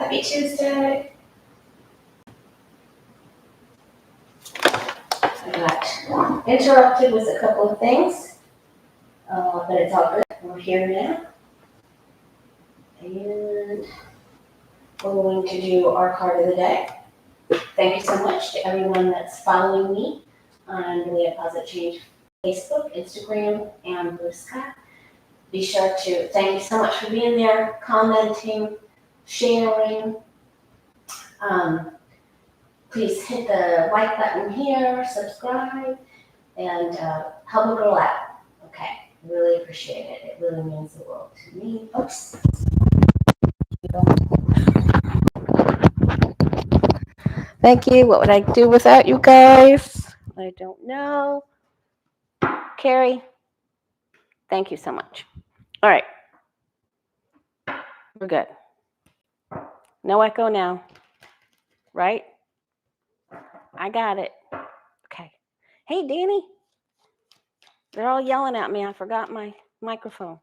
Happy Tuesday. I got interrupted with a couple of things, but it's all good. We're here now. And we're going to do our card of the day. Thank you so much to everyone that's following me on the Way of Positive Change Facebook, Instagram, and Blue Sky. Be sure to thank you so much for being there, commenting, sharing. Please hit the like button here, subscribe, and help a girl out. Okay, really appreciate it. It really means the world to me. Oops. Thank you. What would I do without you guys? I don't know. Carrie, thank you so much. All right. We're good. No echo now. Right? I got it. Okay. Hey, Danny. They're all yelling at me. I forgot my microphone.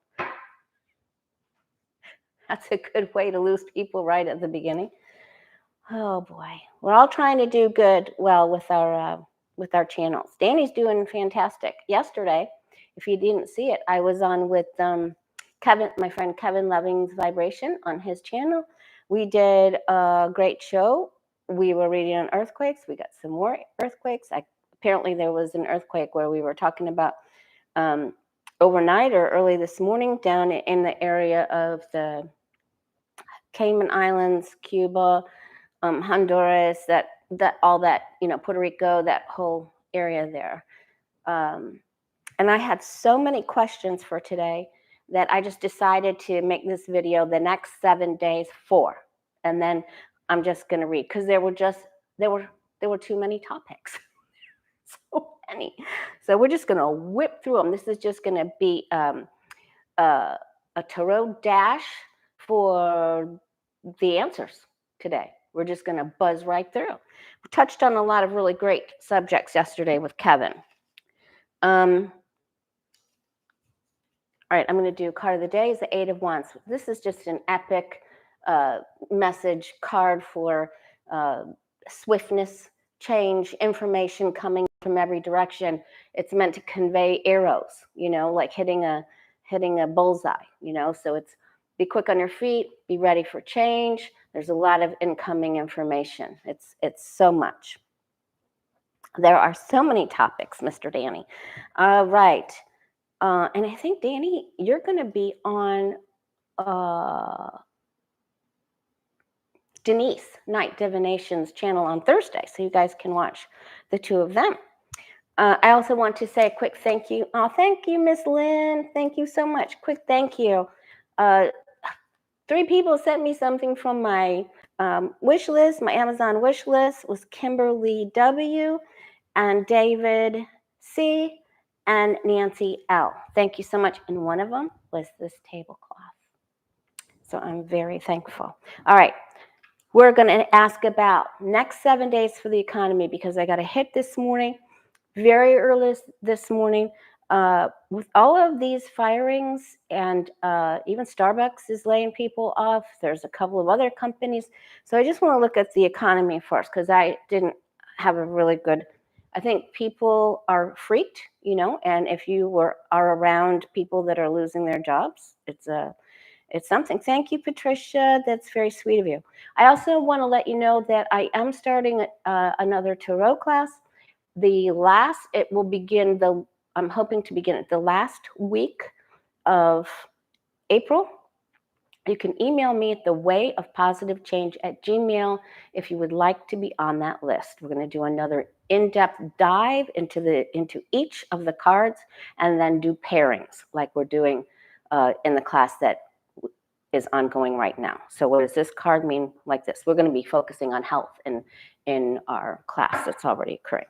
That's a good way to lose people right at the beginning. Oh boy, we're all trying to do good, well, with our channels. Danny's doing fantastic. Yesterday, if you didn't see it, I was on with Kevin, my friend Kevin Loving's Vibration on his channel. We did a great show. We were reading on earthquakes. We got some more earthquakes. Apparently, there was an earthquake where we were talking about overnight or early this morning down in the area of the Cayman Islands, Cuba, Honduras, that all that, Puerto Rico, that whole area there. And I had so many questions for today that I just decided to make this video the next 7 days for. And then I'm just going to read, because there were too many topics. So many. So we're just going to whip through them. This is just going to be a tarot dash for the answers today. We're just going to buzz right through. We touched on a lot of really great subjects yesterday with Kevin. All right, I'm going to do card of the day is the Eight of Wands. This is just an epic message card for swiftness, change, information coming from every direction. It's meant to convey arrows, like hitting a bullseye, so it's be quick on your feet, be ready for change. There's a lot of incoming information. It's so much. There are so many topics, Mr. Danny. All right. And I think, Danny, you're going to be on Denise Night Divination's channel on Thursday, so you guys can watch the two of them. I also want to say a quick thank you. Oh, thank you, Miss Lynn. Thank you so much. Quick thank you. 3 people sent me something from my wish list. My Amazon wish list was Kimberly W. and David C. and Nancy L. Thank you so much. And one of them was this tablecloth. So I'm very thankful. All right. We're going to ask about next 7 days for the economy, because I got a hit this morning, very early this morning. With all of these firings, and even Starbucks is laying people off. There's a couple of other companies. So I just want to look at the economy first, because I didn't have a really good, I think people are freaked, and if you are around people that are losing their jobs, it's something. Thank you, Patricia. That's very sweet of you. I also want to let you know that I am starting another tarot class. It will begin I'm hoping to begin it the last week of April. You can email me at thewayofpositivechange@gmail.com if you would like to be on that list. We're going to do another in-depth dive into each of the cards, and then do pairings like we're doing in the class that is ongoing right now. So what does this card mean like this? We're going to be focusing on health in our class that's already occurring.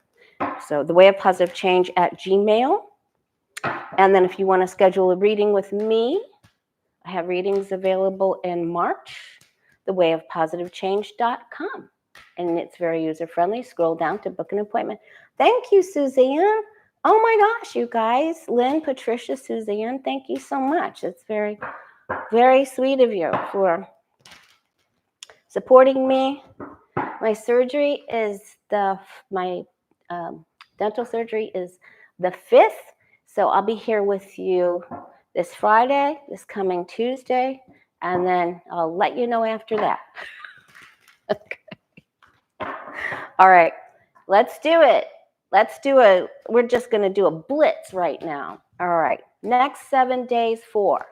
So thewayofpositivechange@gmail.com. And then if you want to schedule a reading with me, I have readings available in March, thewayofpositivechange.com. And it's very user-friendly. Scroll down to book an appointment. Thank you, Suzanne. Oh my gosh, you guys. Lynn, Patricia, Suzanne, thank you so much. It's very, very sweet of you for supporting me. My surgery is my dental surgery is the 5th. So I'll be here with you this Friday, this coming Tuesday, and then I'll let you know after that. Okay. All right, let's do it. We're just going to do a blitz right now. All right, next 7 days for.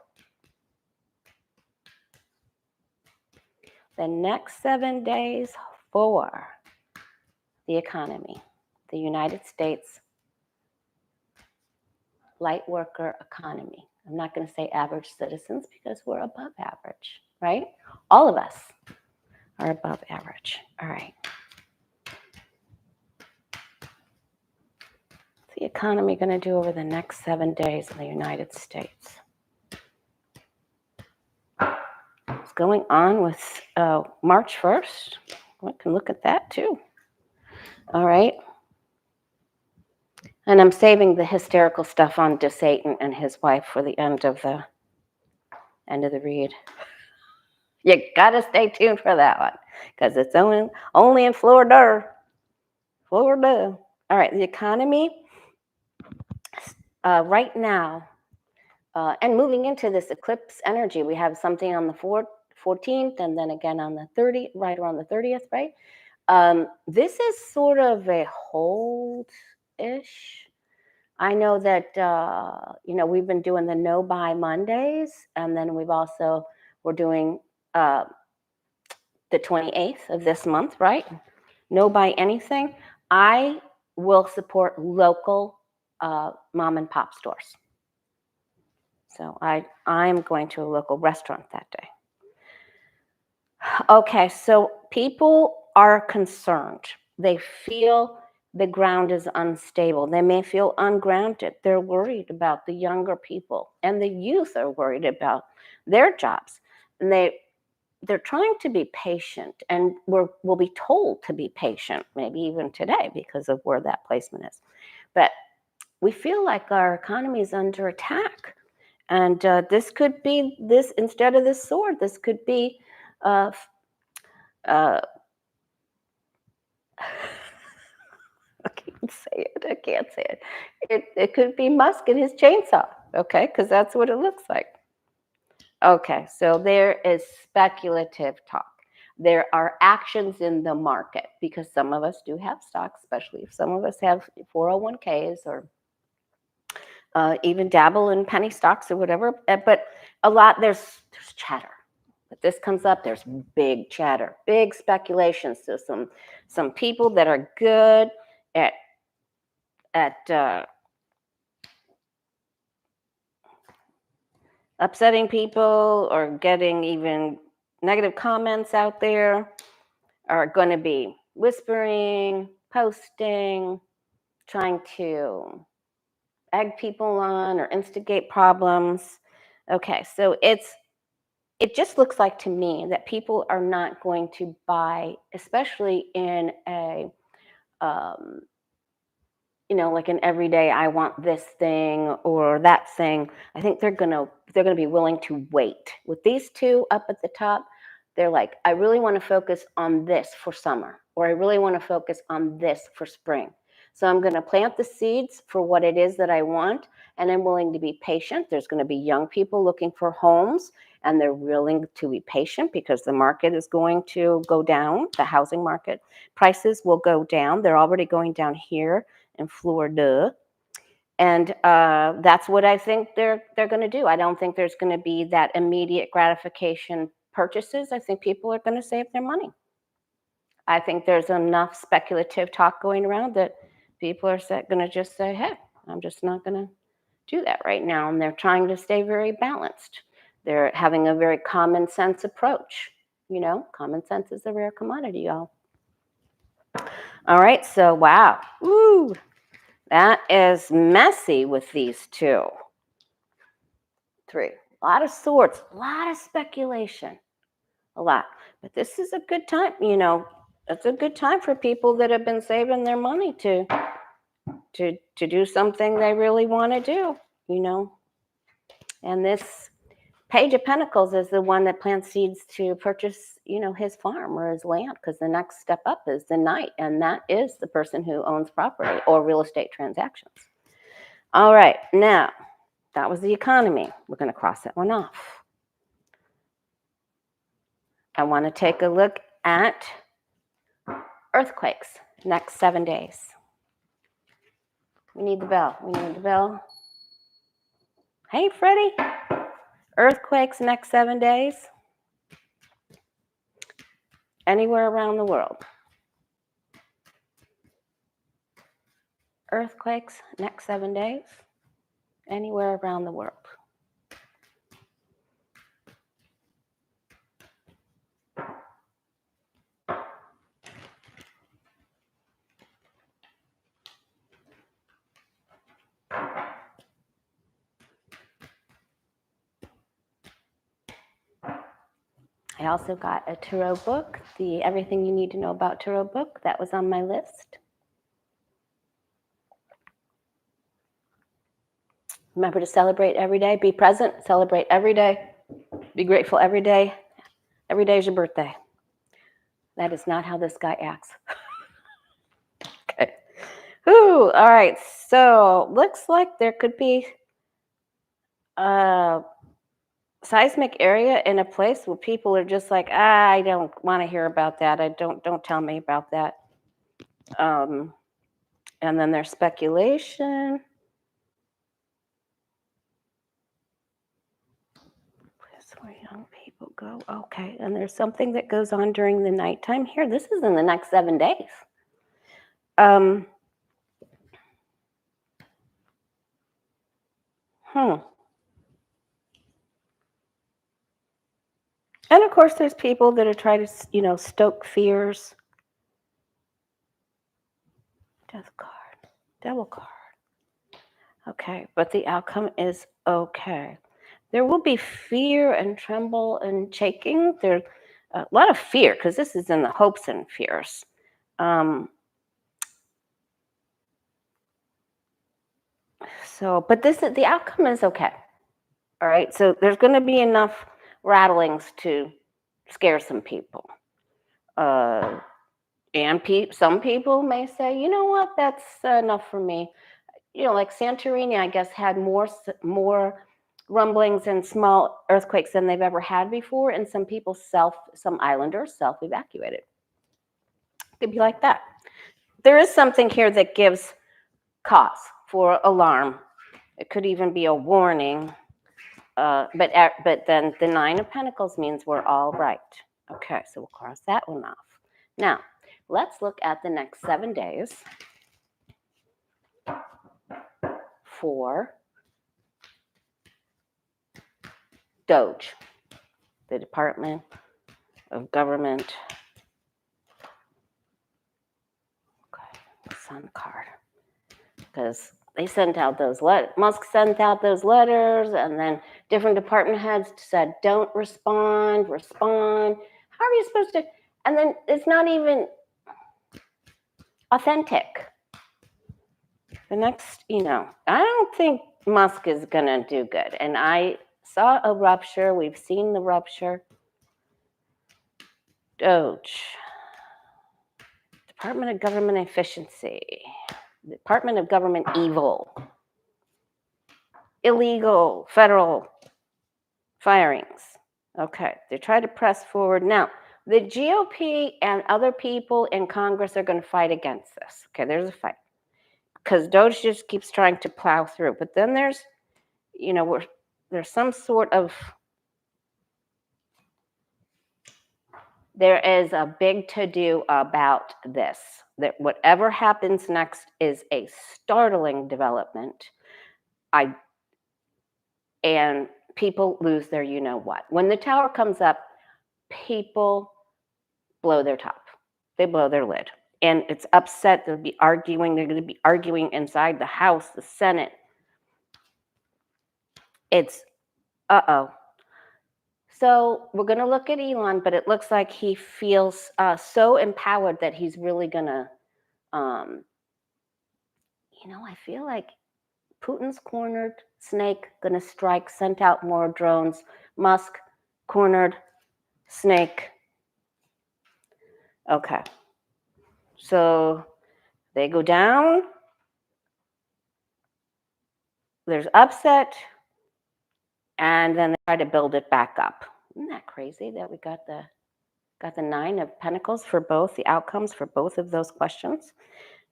The next 7 days for the economy, the United States light worker economy. I'm not going to say average citizens because we're above average, right? All of us are above average. All right. What's the economy going to do over the next 7 days in the United States? What's going on with March 1st? We can look at that too. All right. And I'm saving the hysterical stuff on DeSantis and his wife for the end of the read. You gotta stay tuned for that one because it's only in Florida. Florida. All right, the economy right now, and moving into this eclipse energy, we have something on the 14th and then again on the 30th, right around the 30th, right? This is sort of a hold-ish. I know that, we've been doing the no buy Mondays, and then we're doing the 28th of this month, right? No buy anything. I will support local mom and pop stores. So I'm going to a local restaurant that day. Okay, so people are concerned. They feel the ground is unstable. They may feel ungrounded. They're worried about the younger people, and the youth are worried about their jobs. And they're trying to be patient, and we'll be told to be patient, maybe even today because of where that placement is. But we feel like our economy is under attack. And this could be this, instead of this sword, this could be I can't say it. It could be Musk and his chainsaw, okay? Because that's what it looks like. Okay, so there is speculative talk. There are actions in the market because some of us do have stocks, especially if some of us have 401ks or even dabble in penny stocks or whatever. But a lot, there's chatter. If this comes up, there's big chatter, big speculations. So some people that are good at upsetting people or getting even negative comments out there are going to be whispering, posting, trying to egg people on or instigate problems. Okay, so it just looks like to me that people are not going to buy, especially in a like an everyday, I want this thing or that thing. I think they're gonna be willing to wait. With these two up at the top, they're like, I really want to focus on this for summer, or I really want to focus on this for spring. So I'm going to plant the seeds for what it is that I want, and I'm willing to be patient. There's going to be young people looking for homes, and they're willing to be patient because the market is going to go down. The housing market prices will go down. They're already going down here in Florida. And that's what I think they're going to do. I don't think there's going to be that immediate gratification purchases. I think people are going to save their money. I think there's enough speculative talk going around that people are going to just say, hey, I'm just not going to do that right now. And they're trying to stay very balanced. They're having a very common sense approach. Common sense is a rare commodity, y'all. All right, so wow. Woo. That is messy with these 2. 3. A lot of swords, a lot of speculation, a lot. But this is a good time, it's a good time for people that have been saving their money to do something they really want to do, And this Page of Pentacles is the one that plants seeds to purchase, his farm or his land, because the next step up is the Knight, and that is the person who owns property or real estate transactions. All right, now, that was the economy. We're going to cross that one off. I want to take a look at earthquakes next 7 days. We need the bell. We need the bell. Hey, Freddie. Earthquakes next 7 days. Anywhere around the world. Earthquakes next 7 days. Anywhere around the world. I also got a tarot book, the Everything You Need to Know About Tarot book. That was on my list. Remember to celebrate every day. Be present. Celebrate every day. Be grateful every day. Every day is your birthday. That is not how this guy acts. Okay. Ooh, all right. So looks like there could be a seismic area in a place where people are just like, I don't want to hear about that. Don't tell me about that. And then there's speculation. Place where young people go. Okay. And there's something that goes on during the nighttime here. This is in the next 7 days. And of course, there's people that are trying to, stoke fears. Death card, Devil card. Okay, but the outcome is okay. There will be fear and tremble and shaking. There's a lot of fear because this is in the hopes and fears. But the outcome is okay. All right, so there's going to be enough rattlings to scare some people. And some people may say, you know what, that's enough for me. Like Santorini, I guess, had more rumblings and small earthquakes than they've ever had before, and some islanders self-evacuated. It could be like that. There is something here that gives cause for alarm. It could even be a warning. But then the 9 of Pentacles means we're all right. Okay, so we'll cross that one off. Now, let's look at the next 7 days for Doge, the Department of Government. Okay, Sun card. Because they sent out those Musk sent out those letters, and then different department heads said, don't respond. How are you supposed to? And then it's not even authentic. The next, I don't think Musk is going to do good. And I saw a rupture. We've seen the rupture. Doge. Department of Government Efficiency. Department of Government Evil. Illegal federal firings. Okay, they try to press forward. Now, the GOP and other people in Congress are going to fight against this. Okay, there's a fight. Because Doge just keeps trying to plow through. But then there's some sort of, there is a big to-do about this. That whatever happens next is a startling development. And people lose their you-know-what. When the tower comes up, people blow their top. They blow their lid. And it's upset. They'll be arguing. They're going to be arguing inside the House, the Senate. It's, So we're going to look at Elon, but it looks like he feels so empowered that he's really going to, I feel like Putin's cornered, snake gonna strike, sent out more drones. Musk, cornered, snake. Okay. So they go down. There's upset. And then they try to build it back up. Isn't that crazy that we got the Nine of Pentacles for both, the outcomes for both of those questions?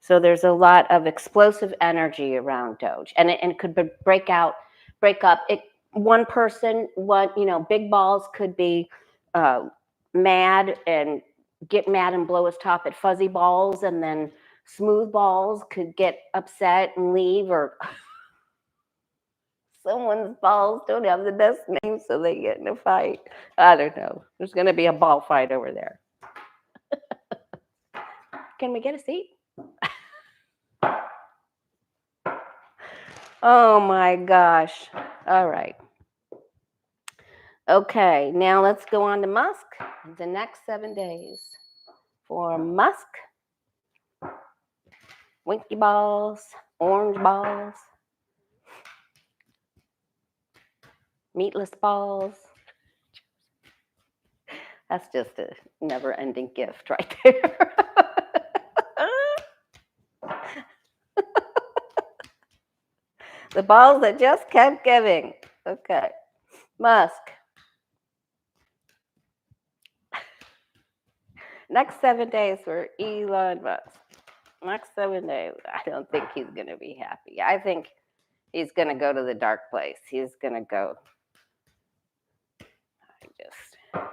So there's a lot of explosive energy around Doge, and it could break up. One person, big balls could be mad and get mad and blow his top at fuzzy balls, and then smooth balls could get upset and leave, or someone's balls don't have the best name, so they get in a fight. I don't know. There's going to be a ball fight over there. Can we get a seat? Oh my gosh. All right. Okay, now let's go on to Musk. The next 7 days for Musk. Winky balls, orange balls, meatless balls. That's just a never-ending gift right there. The balls that just kept giving. Okay. Musk. Next 7 days for Elon Musk. Next 7 days. I don't think he's going to be happy. I think he's going to go to the dark place. He's going to go.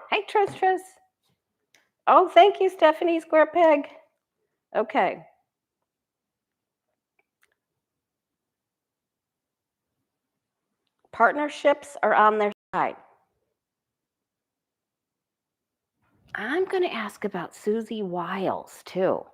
Hey, Tris. Oh, thank you, Stephanie Square Peg. Okay. Partnerships are on their side. I'm going to ask about Susie Wiles, too.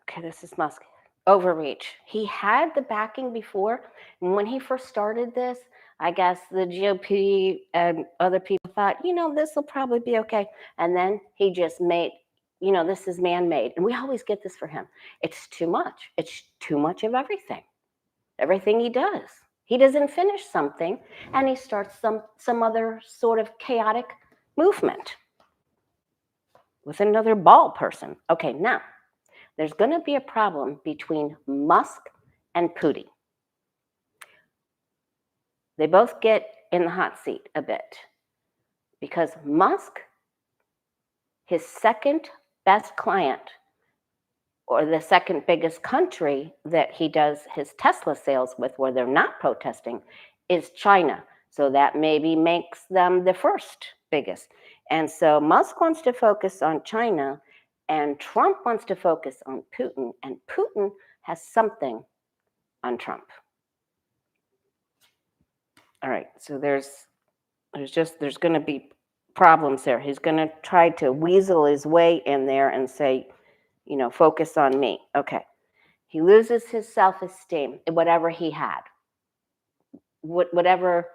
Okay, this is Musk. Overreach. He had the backing before, and when he first started this, I guess the GOP and other people thought, this will probably be okay. And then he just made, this is man-made. And we always get this for him. It's too much. It's too much of everything. Everything he does. He doesn't finish something, and he starts some other sort of chaotic movement with another ball person. Okay, now, there's going to be a problem between Musk and Putin. They both get in the hot seat a bit because Musk, his second best client, or the second biggest country that he does his Tesla sales with, where they're not protesting, is China. So that maybe makes them the first biggest. And so Musk wants to focus on China, and Trump wants to focus on Putin, and Putin has something on Trump. All right, so there's going to be problems there. He's going to try to weasel his way in there and say, focus on me. Okay. He loses his self-esteem, whatever he had, whatever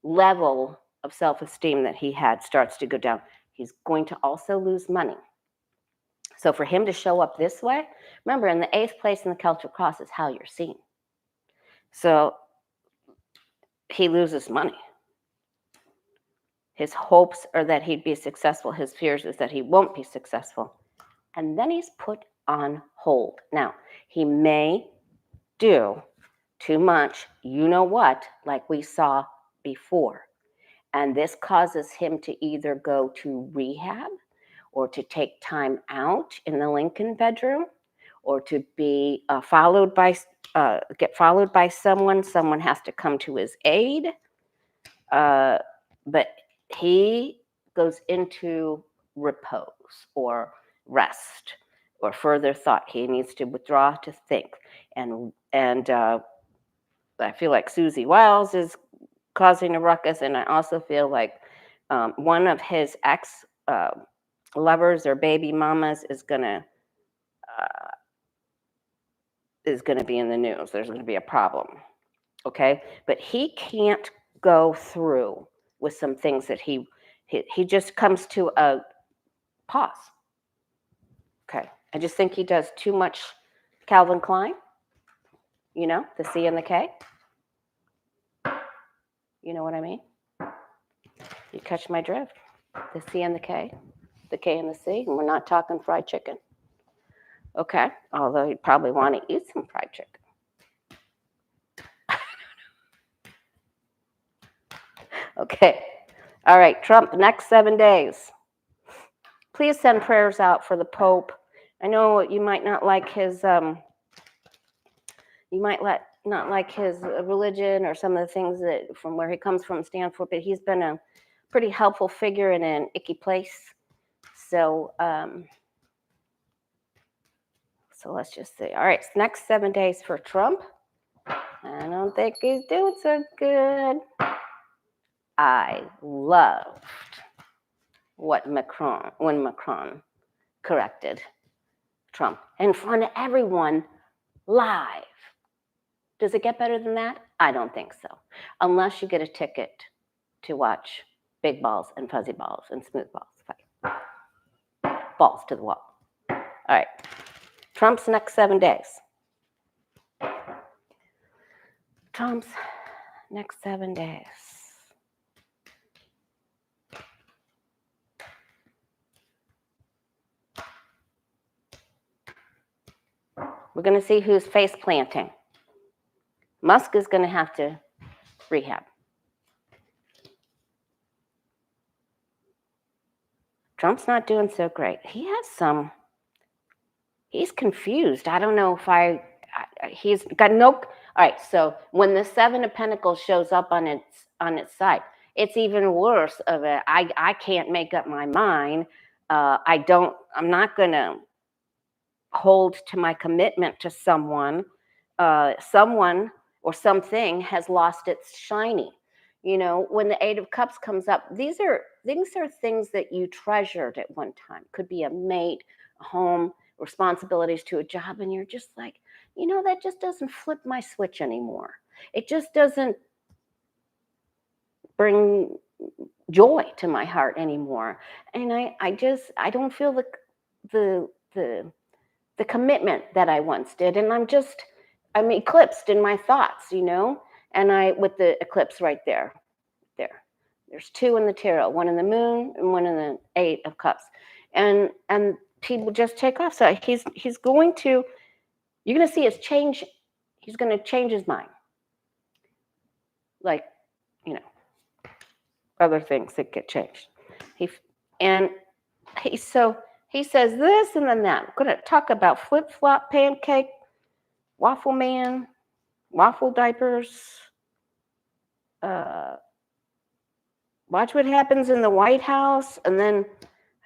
level of self-esteem that he had starts to go down. He's going to also lose money. So for him to show up this way, remember, in the 8th place in the Celtic Cross is how you're seen. So he loses money. His hopes are that he'd be successful. His fears is that he won't be successful. And then he's put on hold. Now, he may do too much, like we saw before. And this causes him to either go to rehab or to take time out in the Lincoln bedroom, or to be get followed by someone. Someone has to come to his aid. But he goes into repose or rest or further thought. He needs to withdraw to think. And I feel like Susie Wiles is causing a ruckus, and I also feel like one of his ex lovers or baby mamas is gonna be in the news. There's going to be a problem. okay? But he can't go through with some things that he just comes to a pause. Okay, I just think he does too much Calvin Klein, you know, the C and the K. You know what I mean? You catch my drift. The C and the K and the C, and we're not talking fried chicken. Okay, although you'd probably want to eat some fried chicken. Okay, all right, Trump, next 7 days. Please send prayers out for the Pope. I know you might not like his, not like his religion or some of the things that from where he comes from stand for, but he's been a pretty helpful figure in an icky place. So, so let's just see. All right, next 7 days for Trump. I don't think he's doing so good. I loved when Macron corrected Trump in front of everyone live. Does it get better than that? I don't think so. Unless you get a ticket to watch big balls and fuzzy balls and smooth balls fight. Balls to the wall. All right. Trump's next 7 days. Trump's next 7 days. We're going to see who's face planting. Musk is going to have to rehab. Trump's not doing so great. He's confused. I don't know if he's got no, all right, so when the 7 of Pentacles shows up on its side, it's even worse of it. I can't make up my mind. I'm not going to hold to my commitment to someone. Someone or something has lost its shiny. You know, when the 8 of Cups comes up, these are things that you treasured at one time. Could be a mate, a home, responsibilities to a job, and you're just like, you know, that just doesn't flip my switch anymore. It just doesn't bring joy to my heart anymore. And I don't feel the commitment that I once did, and I'm eclipsed in my thoughts, you know. And with the eclipse right there. There's 2 in the tarot, 1 in the moon and 1 in the 8 of Cups. And people just take off. So he's going to, you're going to see his change. He's going to change his mind. Like, you know, other things that get changed. He says this and then that. We're going to talk about flip-flop, pancake, waffle man, waffle diapers. Watch what happens in the White House, and then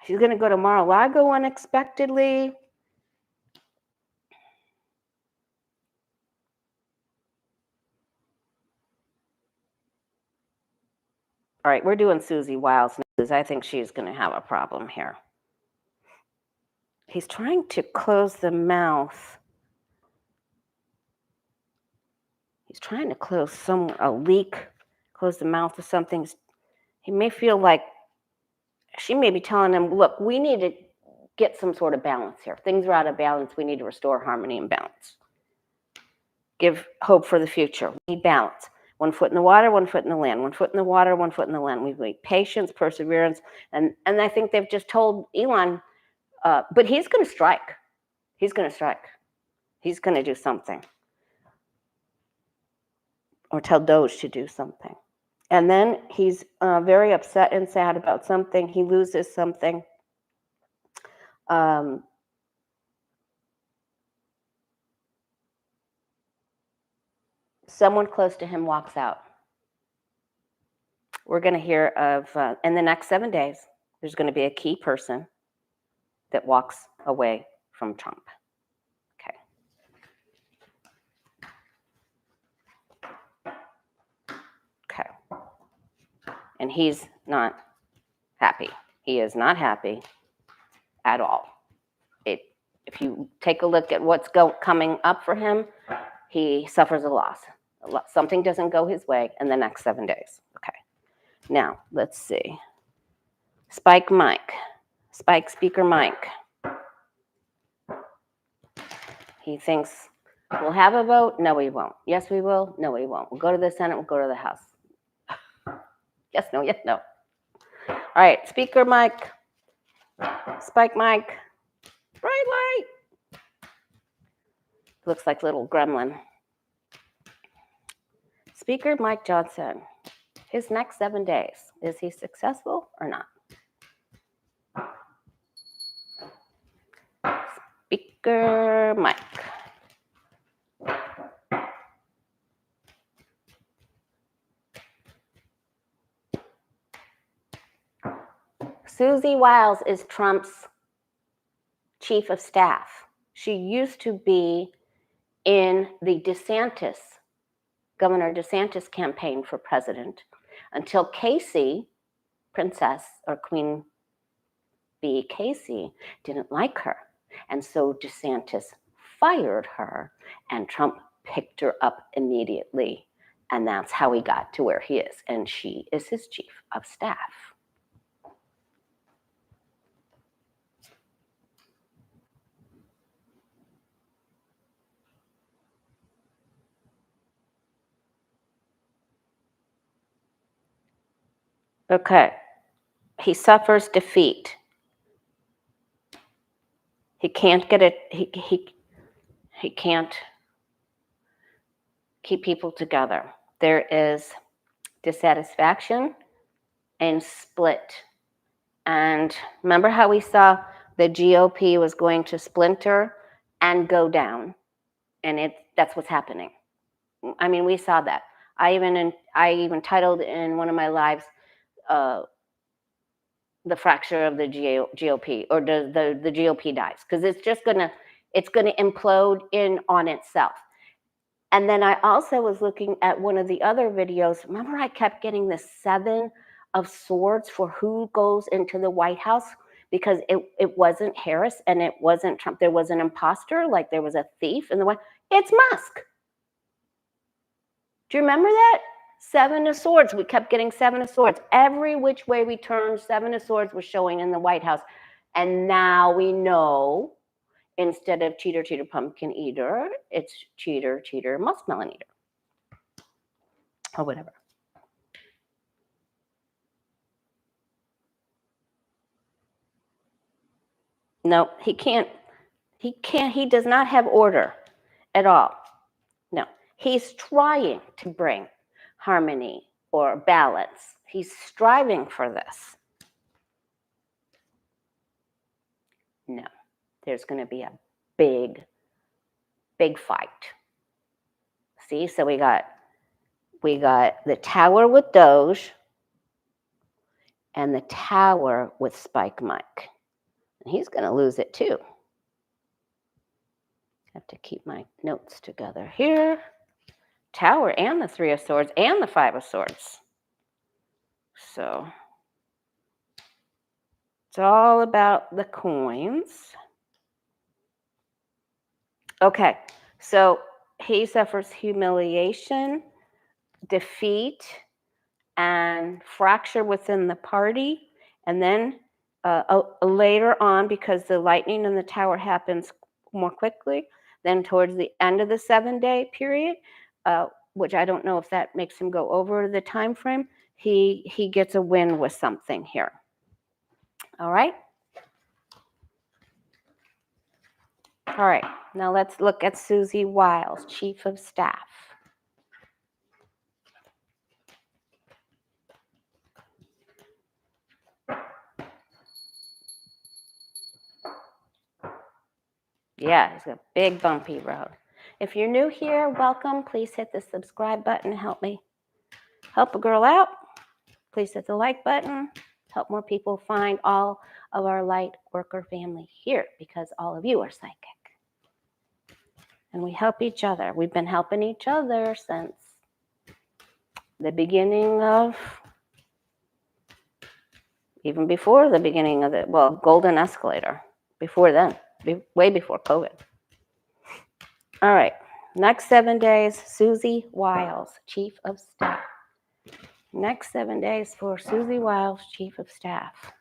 he's going to go to Mar-a-Lago unexpectedly. All right, we're doing Susie Wiles news. I think she's going to have a problem here. He's trying to close the mouth. He's trying to close a leak, close the mouth of something. He may feel like she may be telling him, look, we need to get some sort of balance here. Things are out of balance. We need to restore harmony and balance. Give hope for the future. We need balance. 1 foot in the water, 1 foot in the land. 1 foot in the water, 1 foot in the land. We need patience, perseverance. And I think they've just told Elon, but he's going to strike. He's going to strike. He's going to do something. Or tell Doge to do something. And then he's very upset and sad about something. He loses something. Someone close to him walks out. We're going to hear of, in the next 7 days, there's going to be a key person that walks away from Trump. Okay. And he's not happy. He is not happy at all. If you take a look at what's coming up for him, he suffers a loss something doesn't go his way in the next 7 days. Okay. Now, let's see. Speaker Mike. He thinks we'll have a vote. No, we won't. Yes, we will. No, we won't. We'll go to the Senate. We'll go to the House. Yes, no, yes, no. All right, Speaker Mike. Spike Mike. Bright light. Looks like little gremlin. Speaker Mike Johnson. His next 7 days. Is he successful or not? Speaker Mike. Susie Wiles is Trump's chief of staff. She used to be in the Governor DeSantis campaign for president until Casey, Princess or Queen Bee Casey, didn't like her. And so DeSantis fired her and Trump picked her up immediately. And that's how he got to where he is. And she is his chief of staff. Okay. He suffers defeat. He can't get it. He can't keep people together. There is dissatisfaction and split. And remember how we saw the GOP was going to splinter and go down, and that's what's happening. I mean, we saw that. I even titled in one of my lives, the fracture of the GOP, or the GOP dies, because it's gonna implode in on itself. And then I also was looking at one of the other videos. Remember, I kept getting the 7 of Swords for who goes into the White House, because it wasn't Harris and it wasn't Trump. There was an imposter, like there was a thief in the White. It's Musk. Do you remember that? 7 of Swords. We kept getting 7 of Swords. Every which way we turned, 7 of Swords was showing in the White House. And now we know, instead of cheater, cheater, pumpkin eater, it's cheater, cheater, muskmelon eater. Or whatever. No, he can't. He does not have order at all. No, he's trying to bring harmony or balance. He's striving for this. No, there's going to be a big fight. See, so we got the tower with Doge and the tower with Spike Mike. And he's going to lose it too. Have to keep my notes together here. Tower and the 3 of Swords and the 5 of Swords. So it's all about the coins. Okay, so he suffers humiliation, defeat, and fracture within the party. And then later on, because the lightning in the tower happens more quickly, then towards the end of the 7-day period, which I don't know if that makes him go over the time frame, he gets a win with something here. All right? All right, now let's look at Susie Wiles, Chief of Staff. Yeah, it's a big bumpy road. If you're new here, welcome. Please hit the subscribe button. Help a girl out. Please hit the like button. Help more people find all of our light worker family here, because all of you are psychic. And we help each other. We've been helping each other since the beginning of, even before the beginning of the, golden escalator. Before then, way before COVID. All right, Next 7 days, Susie Wiles, Chief of Staff. Next 7 days for Susie Wiles, Chief of Staff.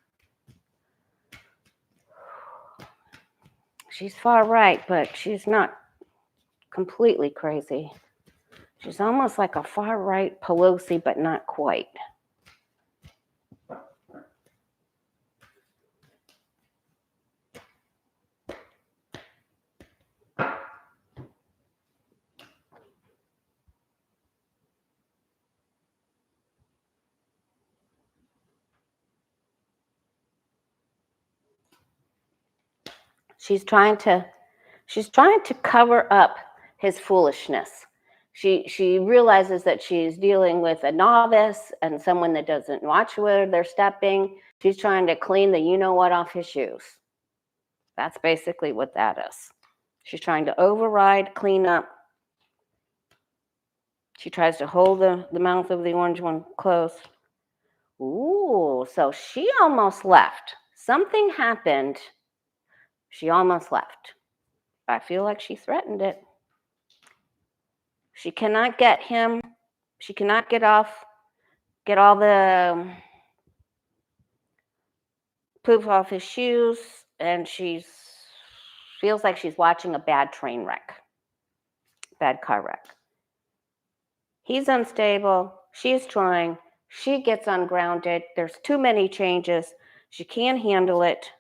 She's far right, but she's not completely crazy. She's almost like a far right Pelosi, but not quite. She's trying to cover up his foolishness. She realizes that she's dealing with a novice and someone that doesn't watch where they're stepping. She's trying to clean the you-know-what off his shoes. That's basically what that is. She's trying to override, clean up. She tries to hold the mouth of the orange one closed. Ooh, so she almost left. Something happened. She almost left. I feel like she threatened it. She cannot get him. She cannot get all the poop off his shoes, and she feels like she's watching a bad train wreck, bad car wreck. He's unstable. She's trying. She gets ungrounded. There's too many changes. She can't handle it.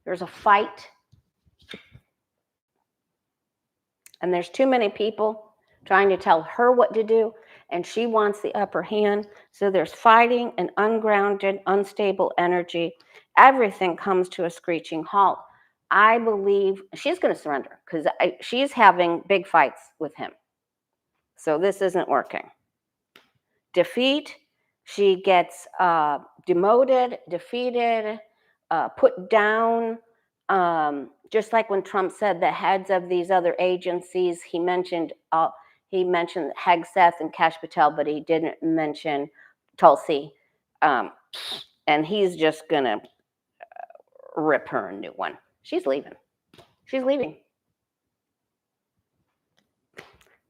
There's a fight. And there's too many people trying to tell her what to do, and she wants the upper hand. So there's fighting and ungrounded, unstable energy. Everything comes to a screeching halt. I believe she's going to surrender because she's having big fights with him. So this isn't working. Defeat. She gets demoted, defeated, put down. Just like when Trump said the heads of these other agencies, he mentioned Hegseth and Patel, but he didn't mention Tulsi. And he's just going to rip her a new one. She's leaving. She's leaving.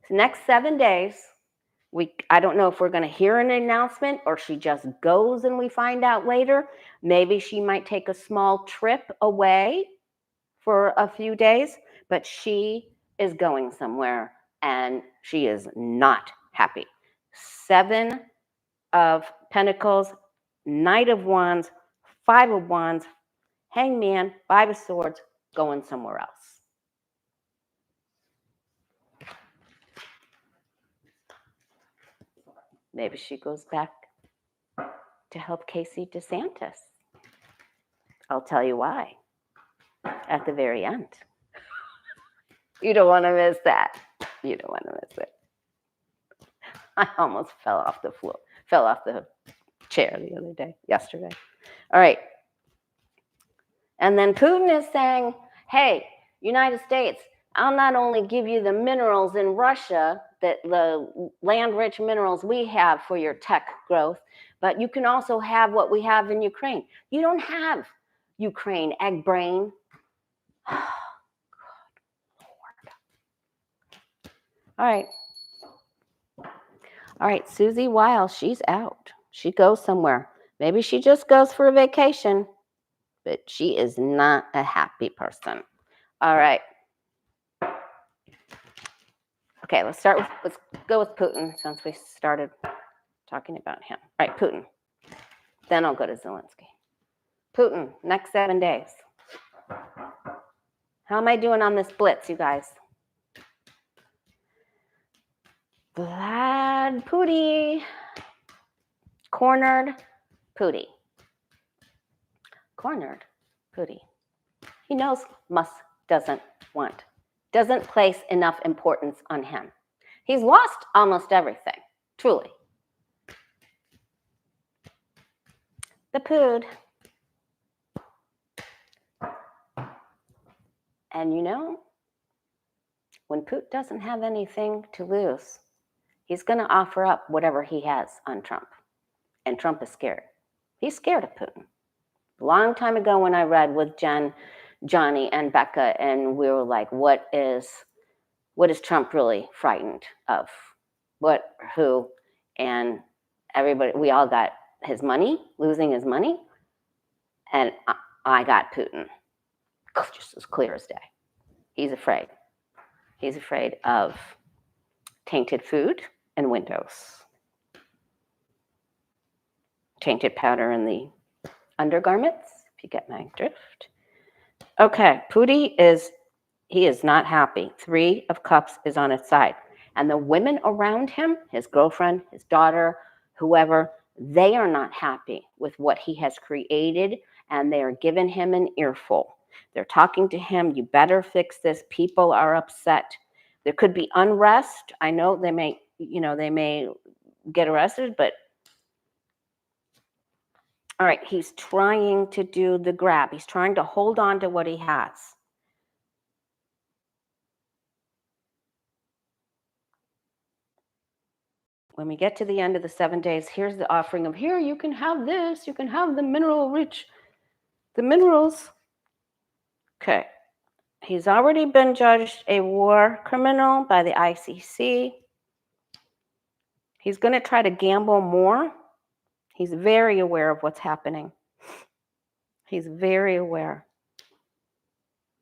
The next 7 days, I don't know if we're going to hear an announcement or she just goes and we find out later. Maybe she might take a small trip away for a few days, but she is going somewhere and she is not happy. 7 of Pentacles, Knight of Wands, 5 of Wands, Hangman, 5 of Swords, going somewhere else. Maybe she goes back to help Casey DeSantis. I'll tell you why at the very end. You don't want to miss that. You don't want to miss it. I almost fell off the chair yesterday. All right. And then Putin is saying, hey, United States, I'll not only give you the minerals in Russia, the land-rich minerals we have for your tech growth, but you can also have what we have in Ukraine. You don't have Ukraine, egg brain. Oh, God, Lord. All right, Susie Wiles, she's out. She goes somewhere. Maybe she just goes for a vacation, but she is not a happy person. All right. Okay, let's go with Putin since we started talking about him. All right, Putin. Then I'll go to Zelensky. Putin, next 7 days. How am I doing on this Blitz, you guys? Vlad Putin. Cornered Putin. Cornered Putin. He knows Musk doesn't place enough importance on him. He's lost almost everything, truly. The Pood. And you know, when Putin doesn't have anything to lose, he's going to offer up whatever he has on Trump. And Trump is scared. He's scared of Putin. A long time ago when I read with Johnny and Becca, and we were like, what is what is Trump really frightened of? What, who, and everybody, we all got his money, losing his money, and I got Putin, just as clear as day. He's afraid. He's afraid of tainted food and windows. Tainted powder in the undergarments, if you get my drift. Okay, Putin is not happy. 3 of Cups is on his side. And the women around him, his girlfriend, his daughter, whoever, they are not happy with what he has created, and they are giving him an earful. They're talking to him, you better fix this. People are upset. There could be unrest. I know they may get arrested, but all right, he's trying to do the grab. He's trying to hold on to what he has. When we get to the end of the 7 days, here's the offering of, here, you can have this. You can have the minerals. Okay. He's already been judged a war criminal by the ICC. He's going to try to gamble more. He's very aware of what's happening. He's very aware.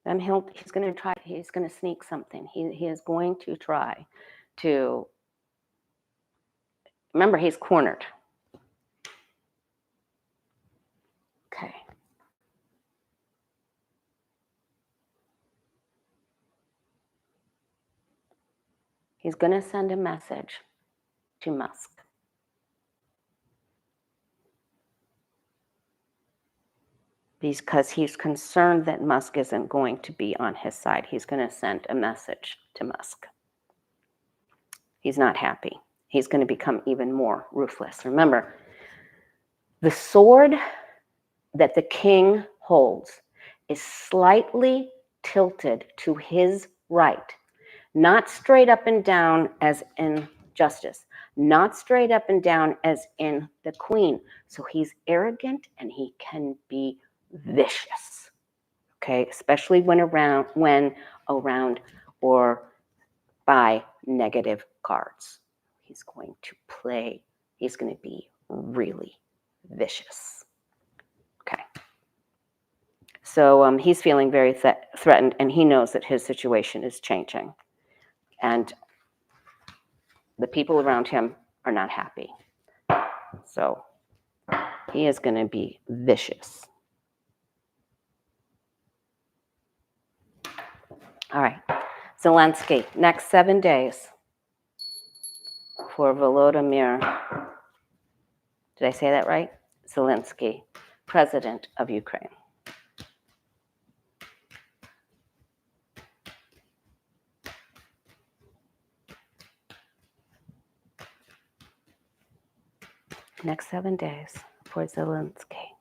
And he's going to sneak something. He is going to try to, remember, he's cornered. Okay. He's going to send a message to Musk. Because he's concerned that Musk isn't going to be on his side. He's going to send a message to Musk. He's not happy. He's going to become even more ruthless. Remember, the sword that the king holds is slightly tilted to his right, not straight up and down as in justice, not straight up and down as in the queen. So he's arrogant and he can be vicious, okay, especially when around or by negative cards. He's going to be really vicious. Okay. So he's feeling very threatened, and he knows that his situation is changing. And the people around him are not happy. So he is going to be vicious. All right, Zelensky, next 7 days for Volodymyr, did I say that right? Zelensky, president of Ukraine. Next 7 days for Zelensky.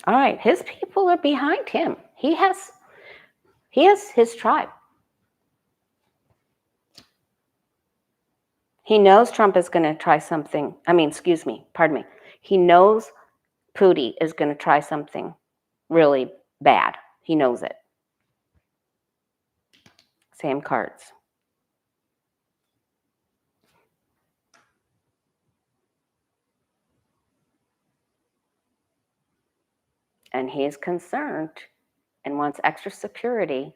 All right, his people are behind him. He has his tribe. He knows Trump is going to try something. He knows Putin is going to try something really bad. He knows it. Same cards. And he is concerned and wants extra security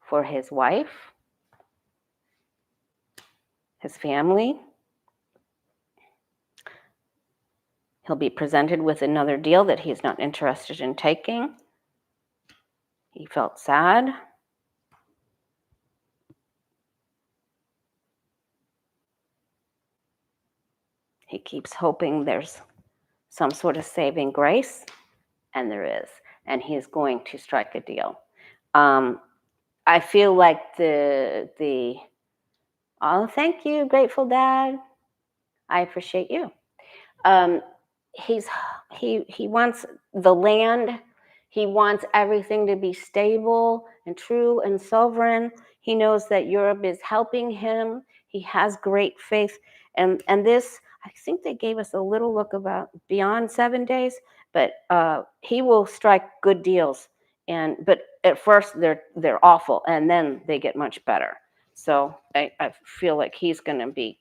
for his wife, his family. He'll be presented with another deal that he's not interested in taking. He felt sad. He keeps hoping there's some sort of saving grace, and there is. And he's going to strike a deal. I feel like oh, thank you, Grateful Dad. I appreciate you. He wants the land. He wants everything to be stable and true and sovereign. He knows that Europe is helping him. He has great faith. And this, I think they gave us a little look about beyond 7 days, but he will strike good deals. But at first they're awful, and then they get much better. So I feel like he's going to be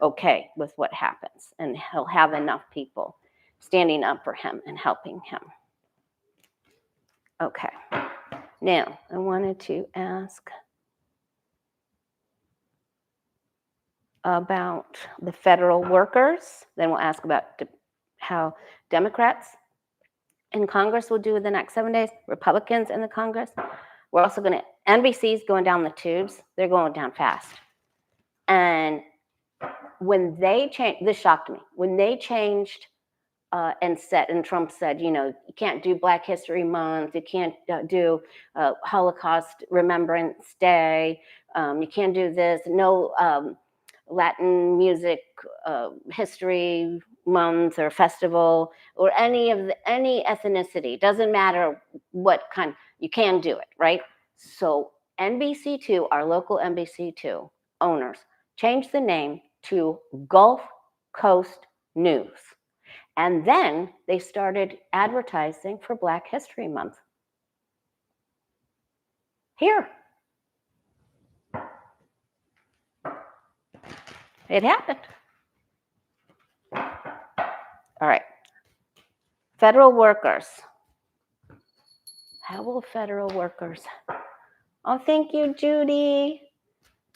okay with what happens, and he'll have enough people standing up for him and helping him. Okay. Now, I wanted to ask about the federal workers. Then we'll ask about how Democrats in Congress will do the next 7 days, Republicans in the Congress. We're also going to, NBC's going down the tubes. They're going down fast. And when they changed, this shocked me, when they changed and Trump said, you can't do Black History Month, you can't do Holocaust Remembrance Day, you can't do this, no Latin music history month or festival or any ethnicity, doesn't matter what kind, you can do it, right? So NBC2, our local NBC2 owners, changed the name to Gulf Coast News. And then they started advertising for Black History Month. Here. It happened. All right. Federal workers. How will federal workers? Oh, thank you, Judy.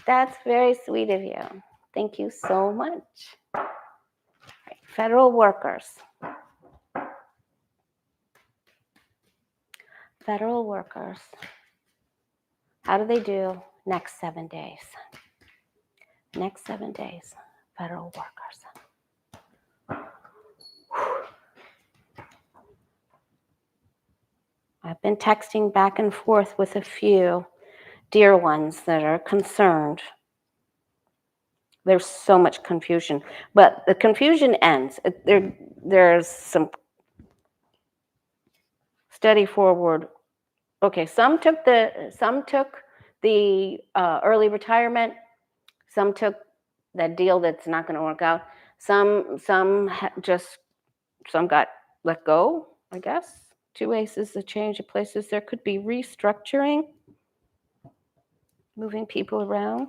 That's very sweet of you. Thank you so much. Right. Federal workers. Federal workers. How do they do next 7 days? Next 7 days, federal workers. I've been texting back and forth with a few dear ones that are concerned. There's so much confusion, but the confusion ends. There's some steady forward. Okay, some took the early retirement. Some took that deal that's not going to work out. Some got let go, I guess. 2 aces, the change of places. There could be restructuring, moving people around.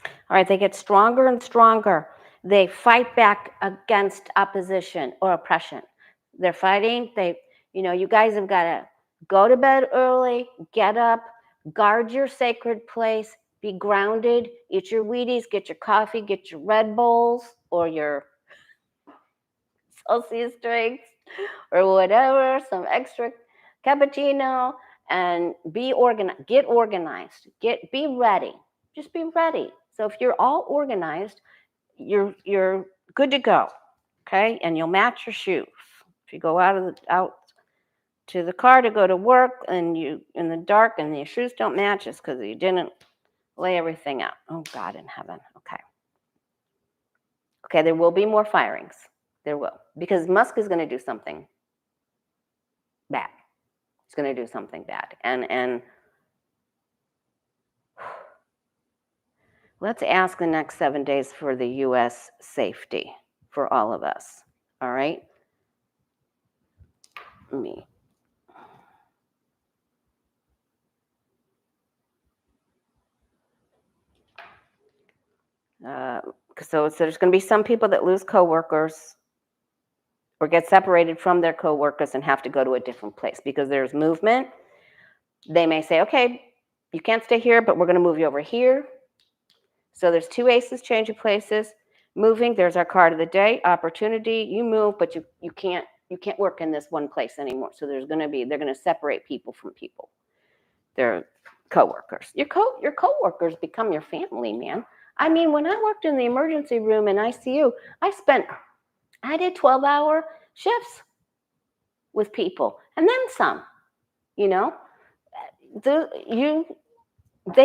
All right, they get stronger and stronger. They fight back against opposition or oppression. They're fighting. You guys have got to go to bed early, get up, guard your sacred place, be grounded, eat your Wheaties, get your coffee, get your Red Bulls or your Celsius drinks or whatever, some extra cappuccino, and be organized. Get organized. Be ready. Just be ready. So if you're all organized, you're good to go, okay? And you'll match your shoes. If you go out to the car to go to work and you in the dark and your shoes don't match, it's because you didn't lay everything out. Oh, God in heaven. Okay, there will be more firings. There will. Because Musk is going to do something bad. He's going to do something bad. And let's ask the next 7 days for the U.S. safety for all of us. All right? So there's going to be some people that lose coworkers or get separated from their coworkers and have to go to a different place because there's movement. They may say, okay, you can't stay here, but we're going to move you over here. So there's 2 aces, change of places. Moving, there's our card of the day, opportunity. You move, but you can't work in this one place anymore. So they're going to separate people from people. They're coworkers. Your coworkers become your family, man. I mean, when I worked in the emergency room in ICU, I did 12-hour shifts with people and then some, they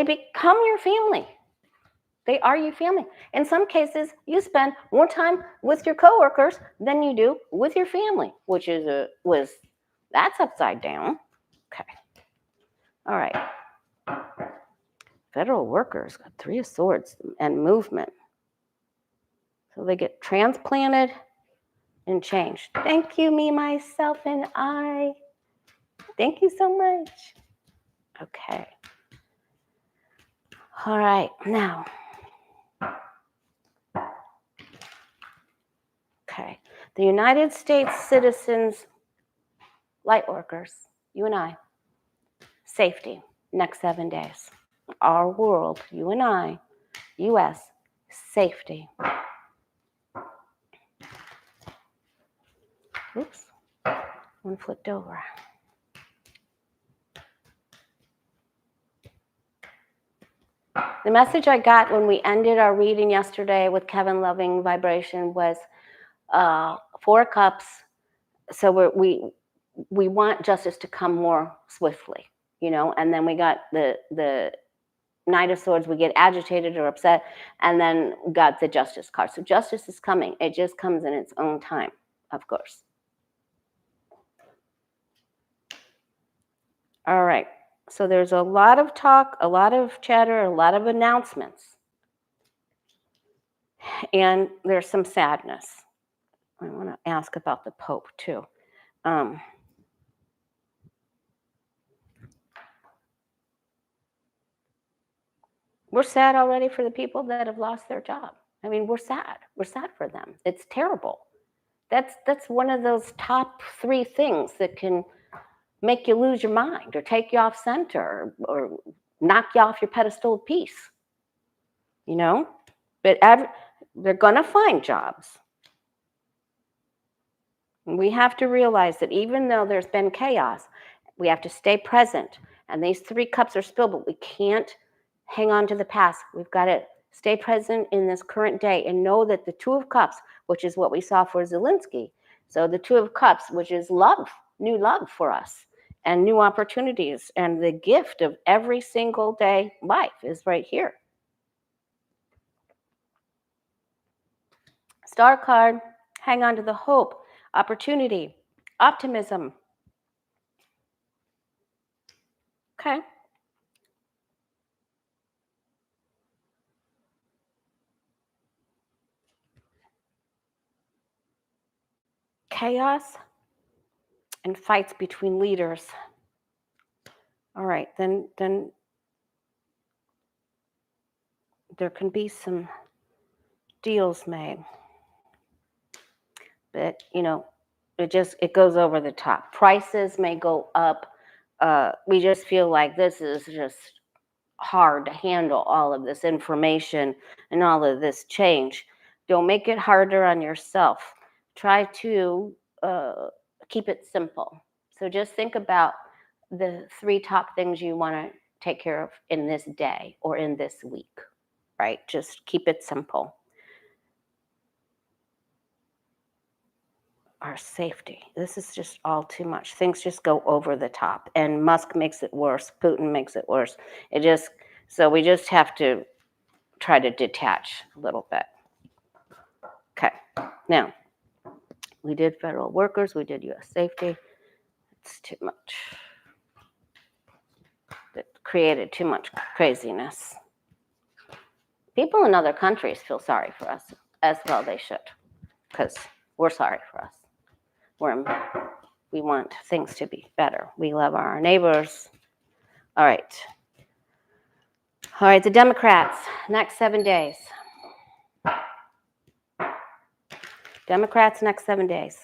become your family. They are your family. In some cases, you spend more time with your coworkers than you do with your family, which that's upside down. Okay. All right. Federal workers got 3 of Swords and movement. So they get transplanted and changed. Thank you, me, myself, and I. Thank you so much. Okay. All right, now. Okay. The United States citizens, light workers, you and I, safety, next 7 days. Our world, you and I, U.S., safety. Oops, one flipped over. The message I got when we ended our reading yesterday with Kevin Loving Vibration was 4 cups. So we want justice to come more swiftly, you know, and then we got the Knight of Swords, we get agitated or upset, and then got the Justice card. So justice is coming. It just comes in its own time, of course. All right. So there's a lot of talk, a lot of chatter, a lot of announcements. And there's some sadness. I want to ask about the Pope, too. We're sad already for the people that have lost their job. I mean, we're sad. We're sad for them. It's terrible. That's one of those top 3 things that can make you lose your mind or take you off center or knock you off your pedestal of peace. You know? But they're going to find jobs. And we have to realize that even though there's been chaos, we have to stay present. And these 3 cups are spilled, but we can't hang on to the past. We've got to stay present in this current day and know that the 2 of Cups, which is what we saw for Zelensky. So the 2 of Cups, which is love, new love for us and new opportunities. And the gift of every single day life is right here. Star card, hang on to the hope, opportunity, optimism. Okay. Chaos and fights between leaders. All right, then there can be some deals made. But, you know, it goes over the top. Prices may go up. We just feel like this is just hard to handle all of this information and all of this change. Don't make it harder on yourself. Try to keep it simple. So just think about the 3 top things you want to take care of in this day or in this week, right? Just keep it simple. Our safety. This is just all too much. Things just go over the top. And Musk makes it worse. Putin makes it worse. So we just have to try to detach a little bit. Okay. Now, we did federal workers. We did U.S. safety. It's too much. It created too much craziness. People in other countries feel sorry for us as well. They should, because we're sorry for us. We want things to be better. We love our neighbors. All right. All right, the Democrats, next 7 days. Democrats, next 7 days.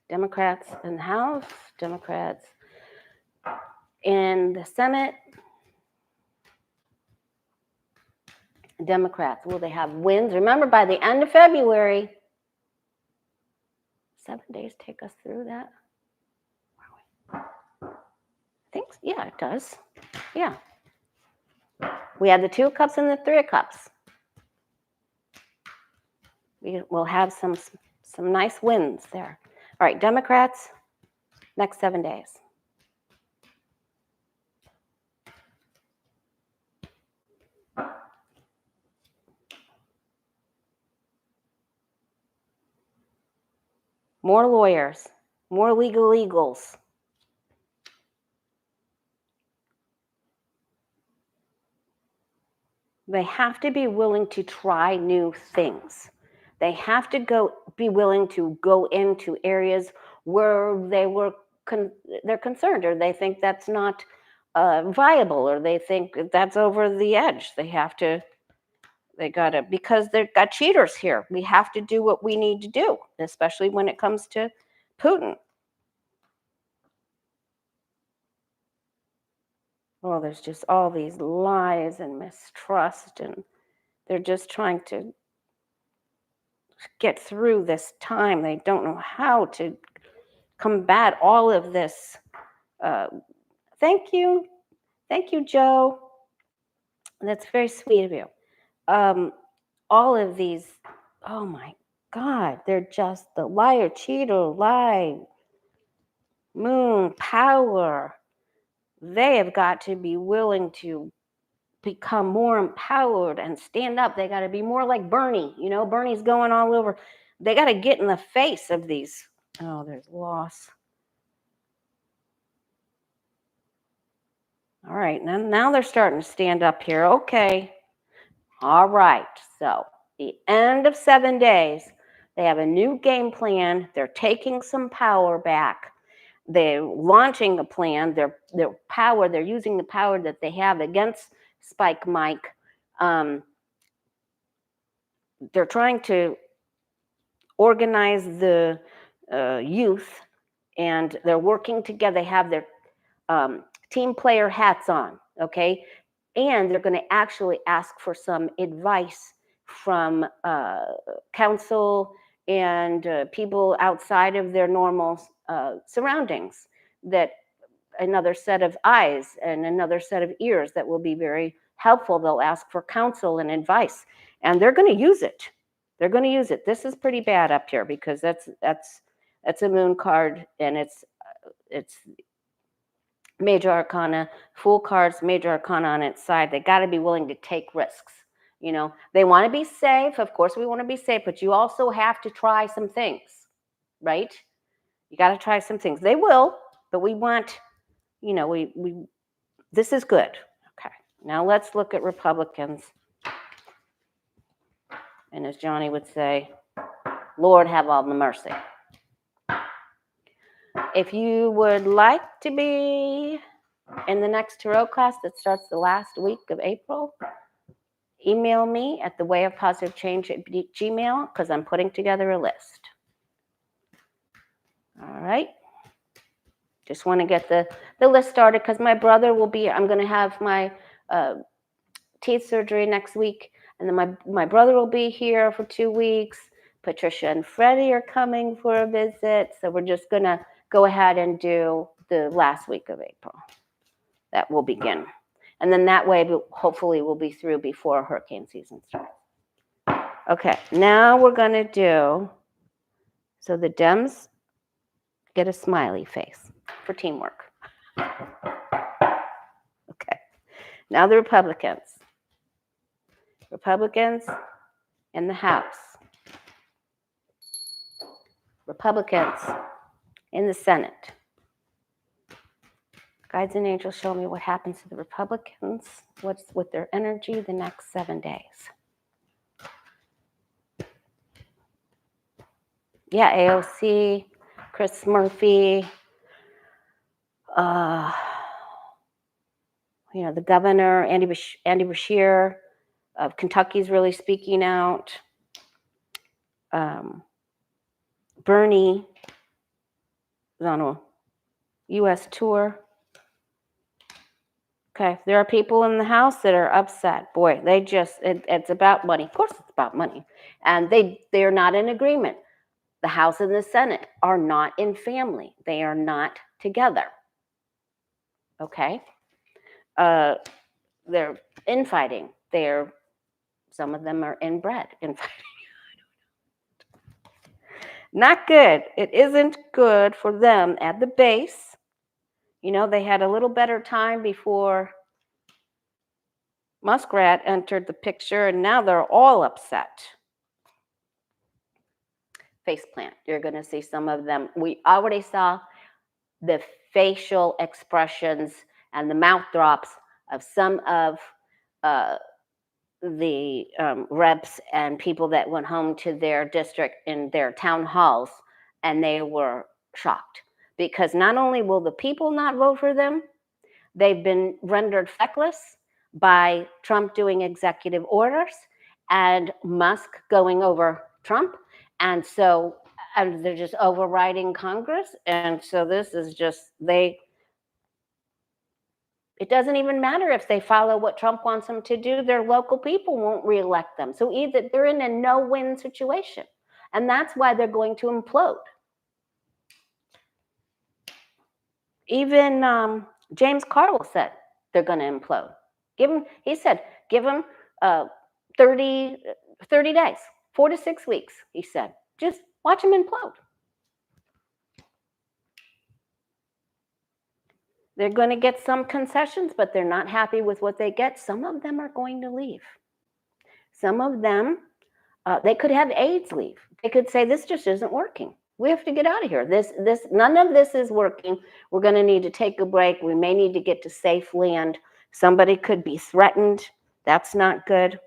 Democrats in the House, Democrats in the Senate. Democrats, will they have wins? Remember, by the end of February, 7 days take us through that. I think, yeah, it does. Yeah. We had the 2 of Cups and the 3 of Cups. We will have some nice wins there. All right, Democrats, next 7 days. More lawyers, more legal eagles. They have to be willing to try new things. They have to be willing to go into areas where they're concerned, or they think that's not viable, or they think that's over the edge. Because they've got cheaters here. We have to do what we need to do, especially when it comes to Putin. Well, there's just all these lies and mistrust, and they're just trying to get through this time. They don't know how to combat all of this. Thank you, Joe. That's very sweet of you. All of these, oh my God, they're just the liar, cheater, lie, moon, power. They have got to be willing to become more empowered and stand up. They got to be more like Bernie. Bernie's going all over. They got to get in the face of these. Oh, there's loss. All right, now they're starting to stand up here. Okay. All right. So the end of 7 days, they have a new game plan. They're taking some power back. They're launching a plan. They're using the power that they have against Spike Mike. They're trying to organize the youth, and they're working together. They have their team player hats on, okay? And they're going to actually ask for some advice from council and people outside of their normal surroundings, that another set of eyes and another set of ears that will be very helpful. They'll ask for counsel and advice, and they're going to use it. They're going to use it. This is pretty bad up here, because that's a moon card, and it's major arcana, Fool cards, major arcana on its side. They got to be willing to take risks. They want to be safe. Of course, we want to be safe, but you also have to try some things, right? You got to try some things. They will, but we want, this is good. Okay. Now let's look at Republicans. And as Johnny would say, Lord have all the mercy. If you would like to be in the next tarot class that starts the last week of April, email me at thewayofpositivechange@gmail, because I'm putting together a list. All right. Just want to get the list started, because my brother I'm going to have my teeth surgery next week. And then my brother will be here for 2 weeks. Patricia and Freddie are coming for a visit. So we're just going to go ahead and do the last week of April. That will begin. And then that way, hopefully, we'll be through before hurricane season starts. Okay, now we're going to do, so the Dems get a smiley face for teamwork. Okay, now the Republicans. Republicans in the House. Republicans in the Senate. Guides and angels show me what happens to the Republicans, what's with their energy the next 7 days. Yeah, AOC, Chris Murphy, the governor, Andy Beshear of Kentucky is really speaking out. Bernie is on a U.S. tour. Okay, there are people in the House that are upset. Boy, it's about money. Of course it's about money. And they are not in agreement. The House and the Senate are not in family. They are not together. Okay? They're infighting. Some of them are inbred. Infighting. Not good. It isn't good for them at the base. They had a little better time before Muskrat entered the picture, and now they're all upset. Faceplant. You're going to see some of them. We already saw the facial expressions and the mouth drops of some of the reps and people that went home to their district in their town halls, and they were shocked because not only will the people not vote for them, they've been rendered feckless by Trump doing executive orders and Musk going over Trump. And so they're just overriding Congress. And so this is just, it doesn't even matter if they follow what Trump wants them to do. Their local people won't reelect them. So either they're in a no-win situation. And that's why they're going to implode. Even James Carville said they're going to implode. He said, give them 30 days, 4 to 6 weeks, he said. Just watch them implode. They're going to get some concessions, but they're not happy with what they get. Some of them are going to leave. Some of them, they could have aides leave. They could say, this just isn't working. We have to get out of here. None of this is working. We're going to need to take a break. We may need to get to safe land. Somebody could be threatened. That's not good.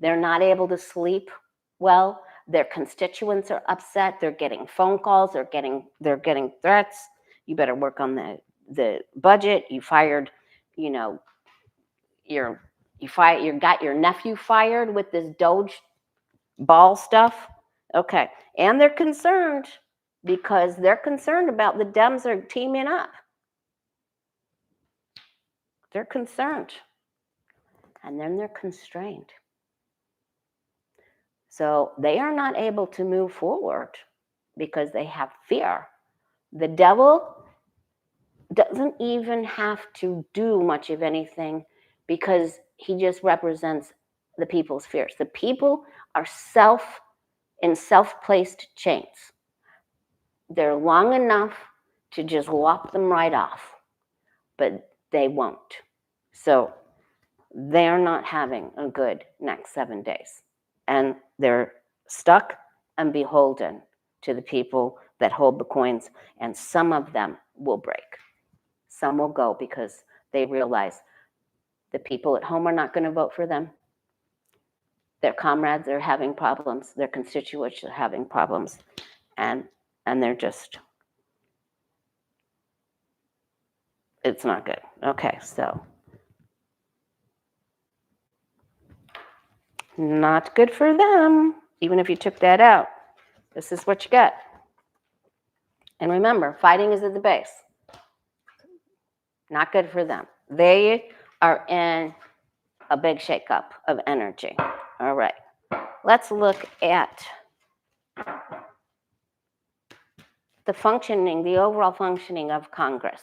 They're not able to sleep well. Their constituents are upset. They're getting phone calls. They're getting threats. You better work on the budget. You fired, you got your nephew fired with this Doge ball stuff. Okay. And they're concerned because they're concerned about the Dems are teaming up. They're concerned. And then they're constrained. So they are not able to move forward because they have fear. The devil doesn't even have to do much of anything because he just represents the people's fears. The people are in self-placed chains. They're long enough to just lop them right off, but they won't. So they're not having a good next 7 days. And they're stuck and beholden to the people that hold the coins, and some of them will break. Some will go because they realize the people at home are not going to vote for them. Their comrades are having problems. Their constituents are having problems. And they're just, it's not good. Okay, so not good for them. Even if you took that out, this is what you got. And remember, fighting is at the base. Not good for them. They are in a big shakeup of energy. All right. Let's look at the overall functioning of Congress.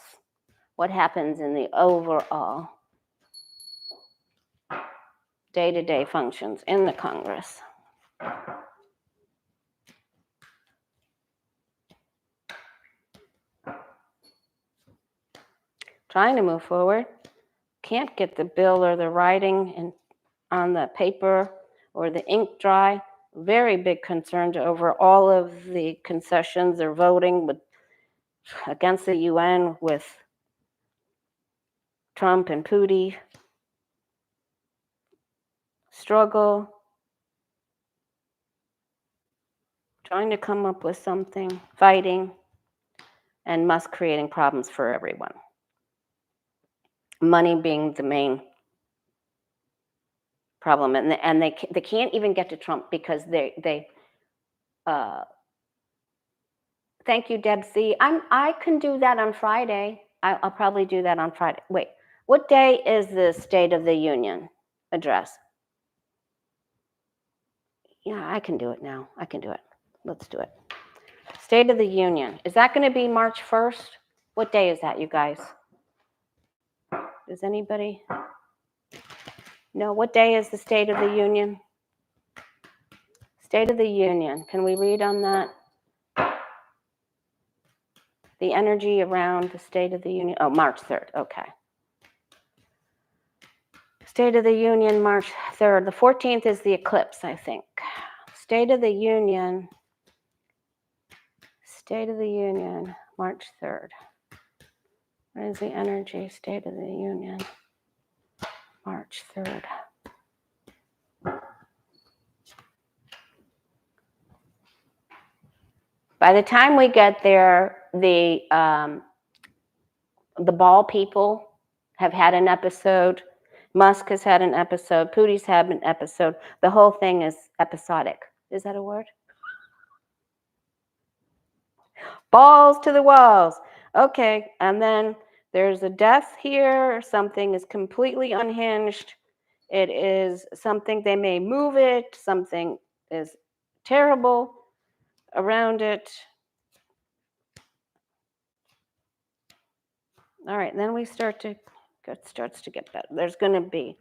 What happens in the overall day-to-day functions in the Congress? Trying to move forward. Can't get the bill or the writing on the paper or the ink dry. Very big concerns over all of the concessions they're voting against the UN with Trump and Putin. Struggle. Trying to come up with something. Fighting. And Musk creating problems for everyone. Money being the main problem, and they can't even get to Trump because they thank you, Deb C. I can do that on Friday. I'll probably do that on Friday. Wait, what day is the State of the Union address? Yeah, I can do it now. I can do it. Let's do it. State of the Union. Is that going to be March 1st? What day is that, you guys? Does anybody know what day is the State of the Union? State of the Union. Can we read on that? The energy around the State of the Union. Oh, March 3rd. Okay. State of the Union, March 3rd. The 14th is the eclipse, I think. State of the Union. State of the Union, March 3rd. Where is the energy? State of the Union. March 3rd. By the time we get there, the ball people have had an episode. Musk has had an episode. Putin's had an episode. The whole thing is episodic. Is that a word? Balls to the walls. Okay, and then there's a death here. Something is completely unhinged. It is something, they may move it. Something is terrible around it. All right, then we starts to get better. There's going to be,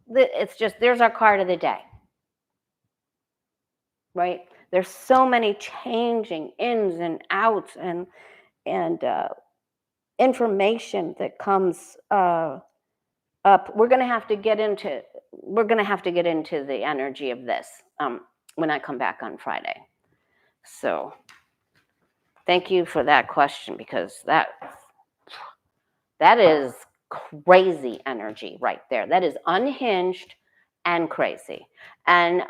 it's just, there's our card of the day, right? There's so many changing ins and outs and information that comes up. We're going to have to get into the energy of this when I come back on Friday. So thank you for that question, because that is crazy energy right there. That is unhinged and crazy. And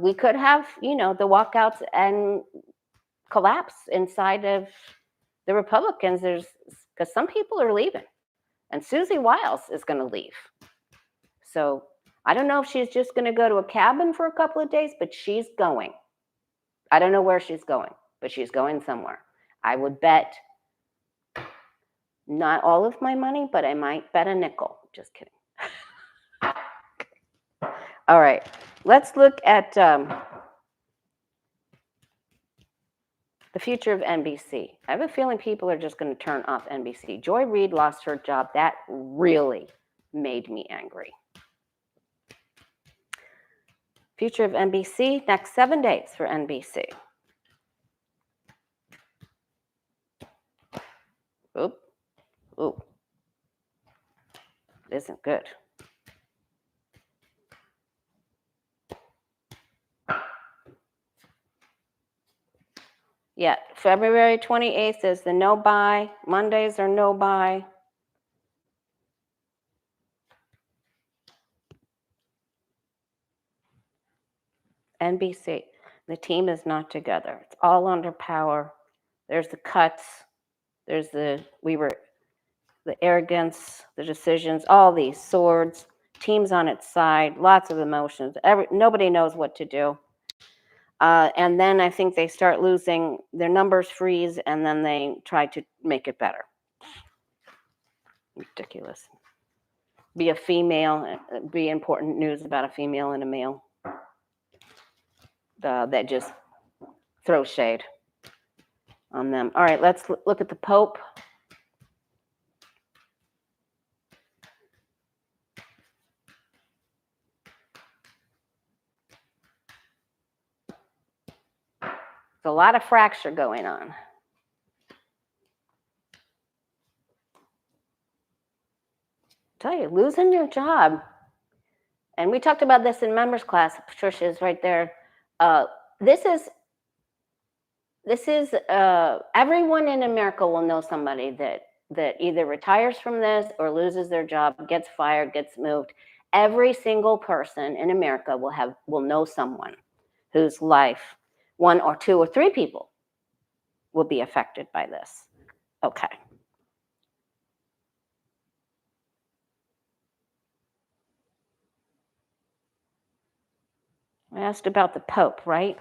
we could have, the walkouts and collapse inside of the Republicans. Because some people are leaving. And Susie Wiles is going to leave. So I don't know if she's just going to go to a cabin for a couple of days, but she's going. I don't know where she's going, but she's going somewhere. I would bet not all of my money, but I might bet a nickel. Just kidding. All right, let's look at the future of NBC. I have a feeling people are just going to turn off NBC. Joy Reid lost her job. That really made me angry. Future of NBC, next 7 days for NBC. Oop. Ooh. It isn't good. Yeah, February 28th is the no buy. Mondays are no buy. NBC, the team is not together. It's all under power. There's the cuts. There's the arrogance, the decisions, all these swords, teams on its side, lots of emotions. Nobody knows what to do. And then I think they start losing, their numbers freeze, and then they try to make it better. Ridiculous. Be a female, be important news about a female and a male. That just throw shade on them. All right, let's look at the Pope. There's a lot of fracture going on. I tell you, losing your job. And we talked about this in members class. Patricia is right there. This is everyone in America will know somebody that either retires from this or loses their job, gets fired, gets moved. Every single person in America will know someone whose life, 1 or 2 or 3 people, will be affected by this. Okay. I asked about the Pope, right?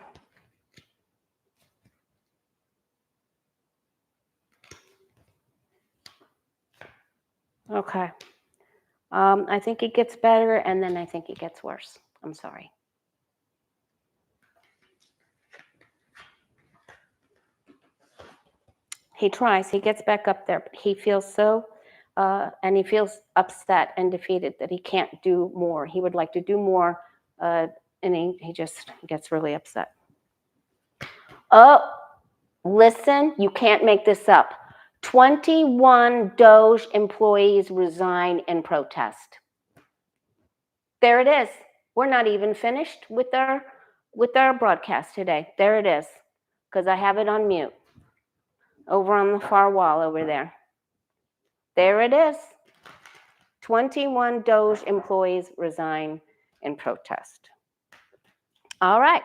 Okay. I think it gets better, and then I think it gets worse. I'm sorry. He tries. He gets back up there, but he feels so, and he feels upset and defeated that he can't do more. He would like to do more, and he just gets really upset. Oh, listen, you can't make this up. 21 Doge employees resign in protest. There it is. We're not even finished with our broadcast today. There it is, because I have it on mute. Over on the far wall over there. There it is. 21 Doge employees resign in protest. All right.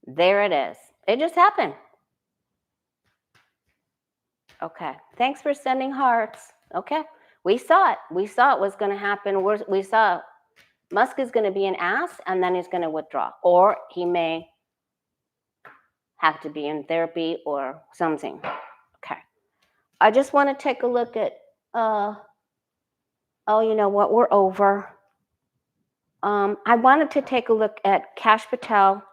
There it is. It just happened. Okay. Thanks for sending hearts. Okay. We saw it. We saw it was going to happen. We saw Musk is going to be an ass and then he's going to withdraw. Or he may have to be in therapy or something. Okay. I just want to take a look at, oh, you know what? We're over. I wanted to take a look at Kash Patel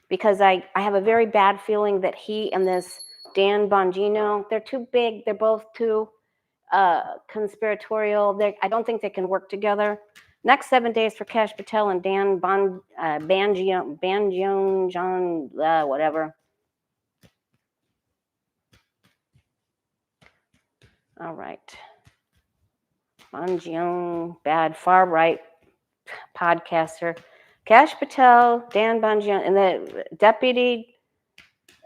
because I have a very bad feeling that he and this Dan Bongino, they're too big. They're both too conspiratorial. I don't think they can work together. Next 7 days for Kash Patel and Dan Bongino, John, whatever. All right. Bongino, bad, far right podcaster. Kash Patel, Dan Bongino, and the deputy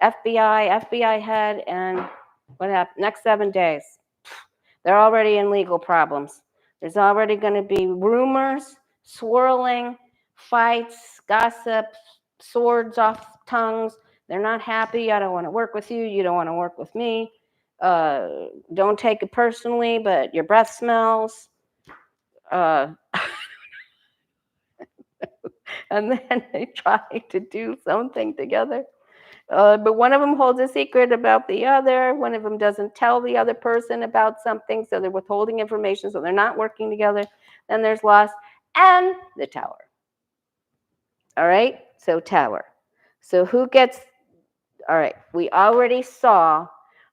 FBI head, and what happened? Next 7 days. They're already in legal problems. There's already going to be rumors, swirling, fights, gossip, swords off tongues. They're not happy. I don't want to work with you. You don't want to work with me. Don't take it personally, but your breath smells. And then they try to do something together. But one of them holds a secret about the other. One of them doesn't tell the other person about something, so they're withholding information, so they're not working together. Then there's loss and the tower. All right, so tower. So who gets, all right, we already saw,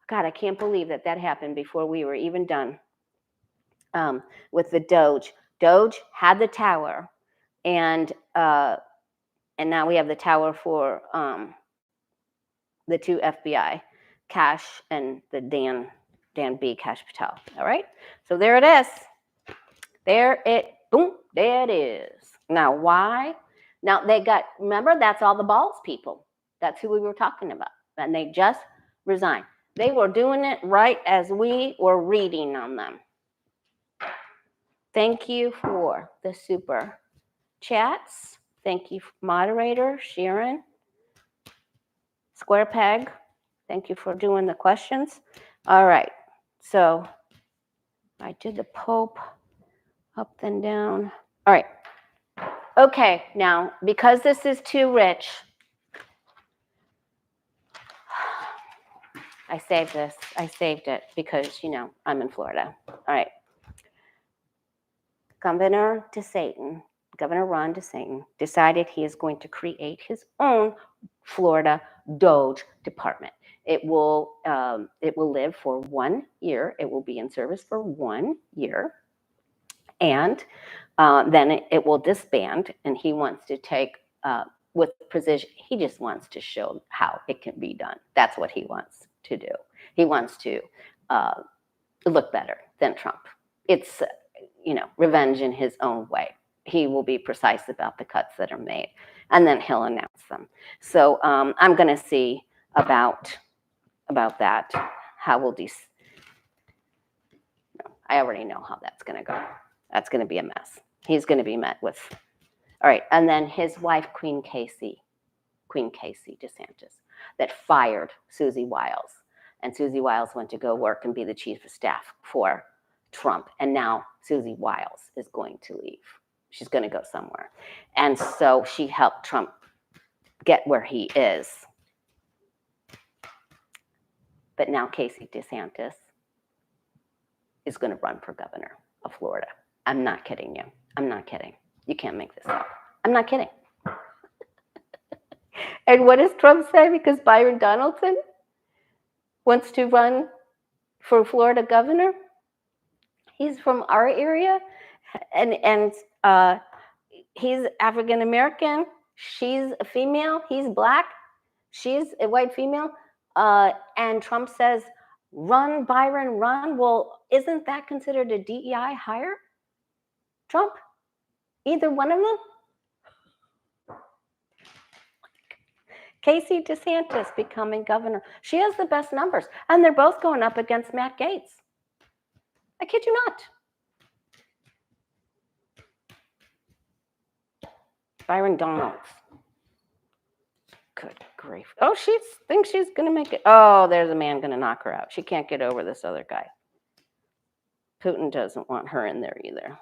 God, I can't believe that happened before we were even done with the Doge. Doge had the tower, and now we have the tower for the two FBI, Kash and the Dan B. Kash Patel. All right, so there it is. There it is. Now, why? Now, they got, remember, that's all the balls people. That's who we were talking about. And they just resigned. They were doing it right as we were reading on them. Thank you for the super chats. Thank you, moderator Sharon. Square Peg, thank you for doing the questions. All right, so I did the Pope up and down. All right, okay, now because this is too rich, I saved this. I saved it because, you know, I'm in Florida. All right. Governor Ron DeSantis decided he is going to create his own Florida Doge department. It will live for 1 year. It will be in service for 1 year, and then it will disband. And he wants to take with precision. He just wants to show how it can be done. That's what he wants to do. He wants to look better than Trump. It's revenge in his own way. He will be precise about the cuts that are made, and then he'll announce them. So I'm going to see about that. How will I already know how that's going to go. That's going to be a mess. He's going to be met with, all right. And then his wife, Queen Casey DeSantis, that fired Susie Wiles. And Susie Wiles went to go work and be the chief of staff for Trump. And now Susie Wiles is going to leave. She's going to go somewhere. And so she helped Trump get where he is. But now Casey DeSantis is going to run for governor of Florida. I'm not kidding you. I'm not kidding. You can't make this up. I'm not kidding. And what does Trump say? Because Byron Donaldson wants to run for Florida governor. He's from our area, and he's African American. She's a female. He's black. She's a white female. And Trump says, "Run, Byron, run." Well, isn't that considered a DEI hire? Trump? Either one of them? Casey DeSantis becoming governor. She has the best numbers, and they're both going up against Matt Gaetz. I kid you not. Byron Donalds. Good grief. Oh, she thinks she's going to make it. Oh, there's a man going to knock her out. She can't get over this other guy. Putin doesn't want her in there either.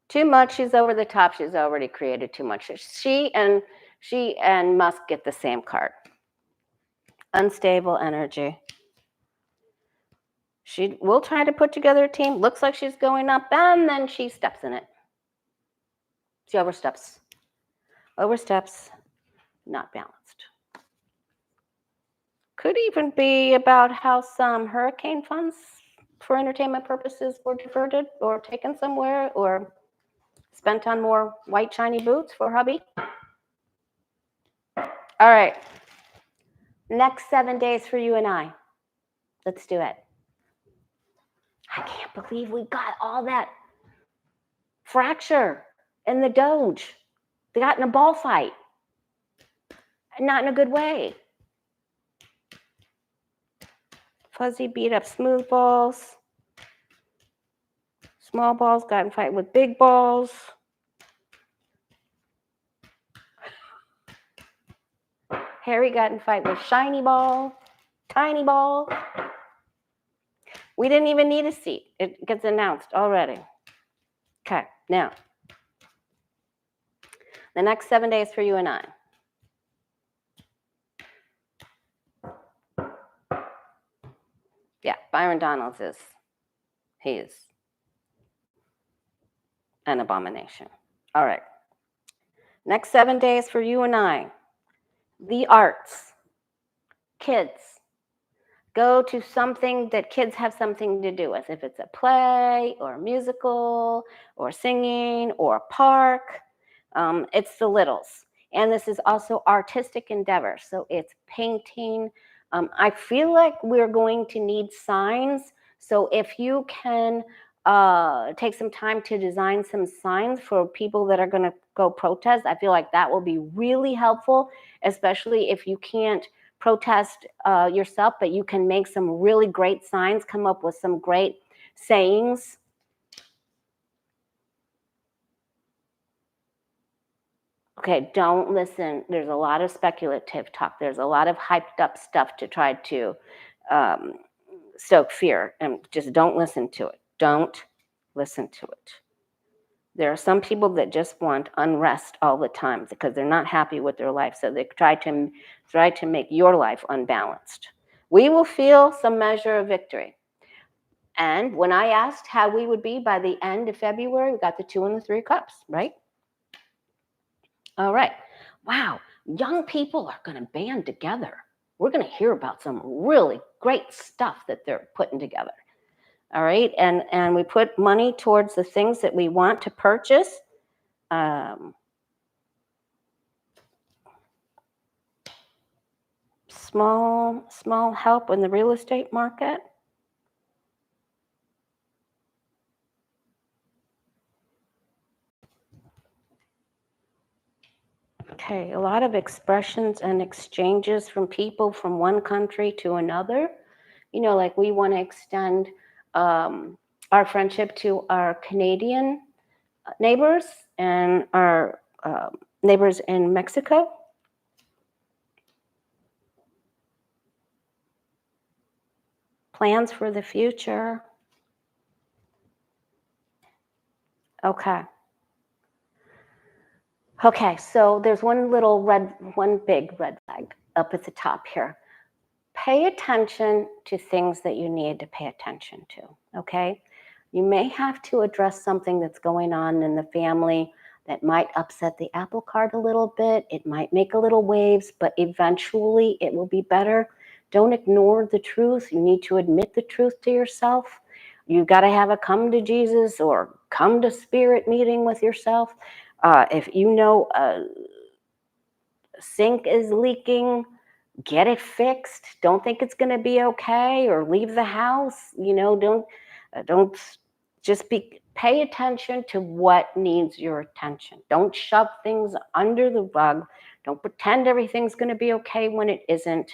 Too much. She's over the top. She's already created too much. She and Musk get the same card. Unstable energy. She will try to put together a team. Looks like she's going up, and then she steps in it. She oversteps. Oversteps. Not balanced. Could even be about how some hurricane funds for entertainment purposes were diverted or taken somewhere or spent on more white shiny boots for hubby. All right. Next 7 days for you and I. Let's do it. I can't believe we got all that fracture in the Doge. They got in a ball fight. Not in a good way. Fuzzy beat up smooth balls. Small balls got in fight with big balls. Harry got in fight with shiny ball, tiny ball. We didn't even need a seat. It gets announced already. Okay, now, the next 7 days for you and I. Yeah, Byron Donalds he is an abomination. All right. Next 7 days for you and I. The arts. Kids. Go to something that kids have something to do with. If it's a play or a musical or singing or a park, it's the littles. And this is also artistic endeavor. So it's painting. I feel like we're going to need signs. So if you can take some time to design some signs for people that are going to go protest, I feel like that will be really helpful, especially if you can't protest yourself, but you can make some really great signs, come up with some great sayings. Okay, don't listen. There's a lot of speculative talk. There's a lot of hyped up stuff to try to stoke fear, and just don't listen to it. Don't listen to it. There are some people that just want unrest all the time because they're not happy with their life, so they try to make your life unbalanced. We will feel some measure of victory. And when I asked how we would be by the end of February, we got the 2 and the 3 cups, right? All right. Wow. Young people are going to band together. We're going to hear about some really great stuff that they're putting together. All right. And we put money towards the things that we want to purchase. Small help in the real estate market. Okay, a lot of expressions and exchanges from people from one country to another. You know, like we want to extend our friendship to our Canadian neighbors and our neighbors in Mexico. Plans for the future. Okay. Okay, so there's one big red flag up at the top here. Pay attention to things that you need to pay attention to, okay? You may have to address something that's going on in the family that might upset the apple cart a little bit. It might make a little waves, but eventually it will be better. Don't ignore the truth. You need to admit the truth to yourself. You've got to have a come to Jesus or come to spirit meeting with yourself. If you know a sink is leaking, get it fixed. Don't think it's going to be okay or leave the house. You know, don't just pay attention to what needs your attention. Don't shove things under the rug. Don't pretend everything's going to be okay when it isn't.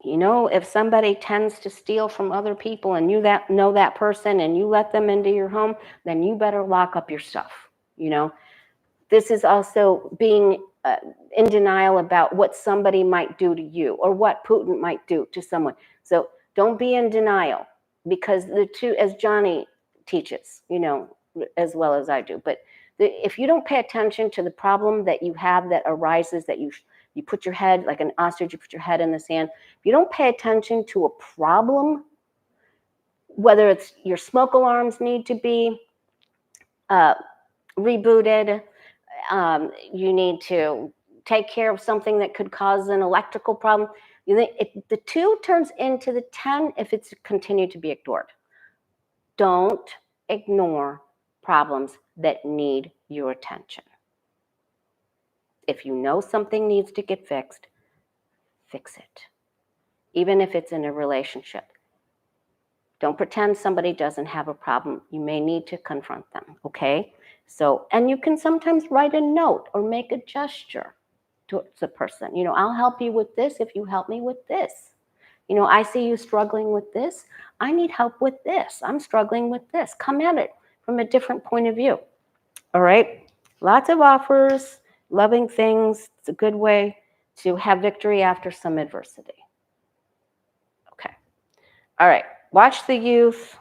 You know, if somebody tends to steal from other people and you know that person and you let them into your home, then you better lock up your stuff. You know, this is also being in denial about what somebody might do to you or what Putin might do to someone. So don't be in denial, because the two, as Johnny teaches, you know, as well as I do, but if you don't pay attention to the problem that you have that arises, that you put your head like an ostrich, you put your head in the sand. If you don't pay attention to a problem, whether it's your smoke alarms need to be rebooted, you need to take care of something that could cause an electrical problem. The 2 turns into the 10 if it's continued to be ignored. Don't ignore problems that need your attention. If you know something needs to get fixed, fix it. Even if it's in a relationship. Don't pretend somebody doesn't have a problem. You may need to confront them, okay? So, and you can sometimes write a note or make a gesture towards the person. You know, I'll help you with this if you help me with this. You know, I see you struggling with this. I need help with this. I'm struggling with this. Come at it from a different point of view. All right? Lots of offers, loving things. It's a good way to have victory after some adversity. Okay. All right. Watch the youth.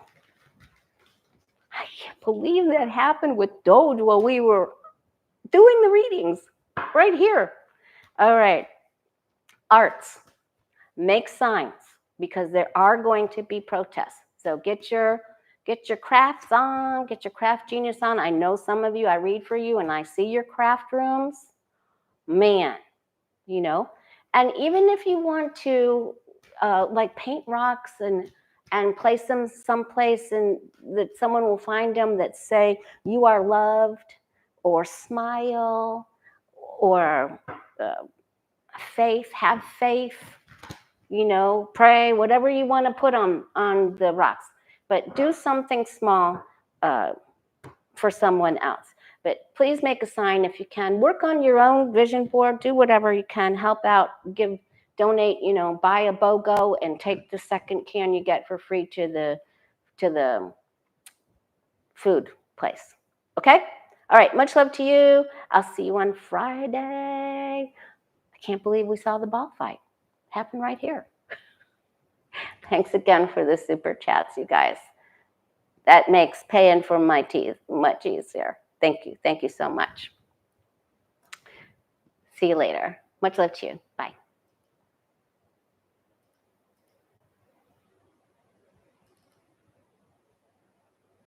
I can't believe that happened with Doge while we were doing the readings right here. All right. Arts. Make signs, because there are going to be protests. So get your crafts on, get your craft genius on. I know some of you, I read for you and I see your craft rooms. Man, you know. And even if you want to like paint rocks and place them someplace and that someone will find them that say you are loved, or smile, or faith, have faith, you know, pray, whatever you want to put on the rocks. But do something small for someone else. But please make a sign if you can. Work on your own vision board. Do whatever you can. Help out. Give, donate. You know, buy a BOGO and take the second can you get for free to the food place. Okay. All right. Much love to you. I'll see you on Friday. I can't believe we saw the ball fight. Happened right here. Thanks again for the super chats, you guys. That makes paying for my teeth much easier. Thank you. Thank you so much. See you later. Much love to you. Bye.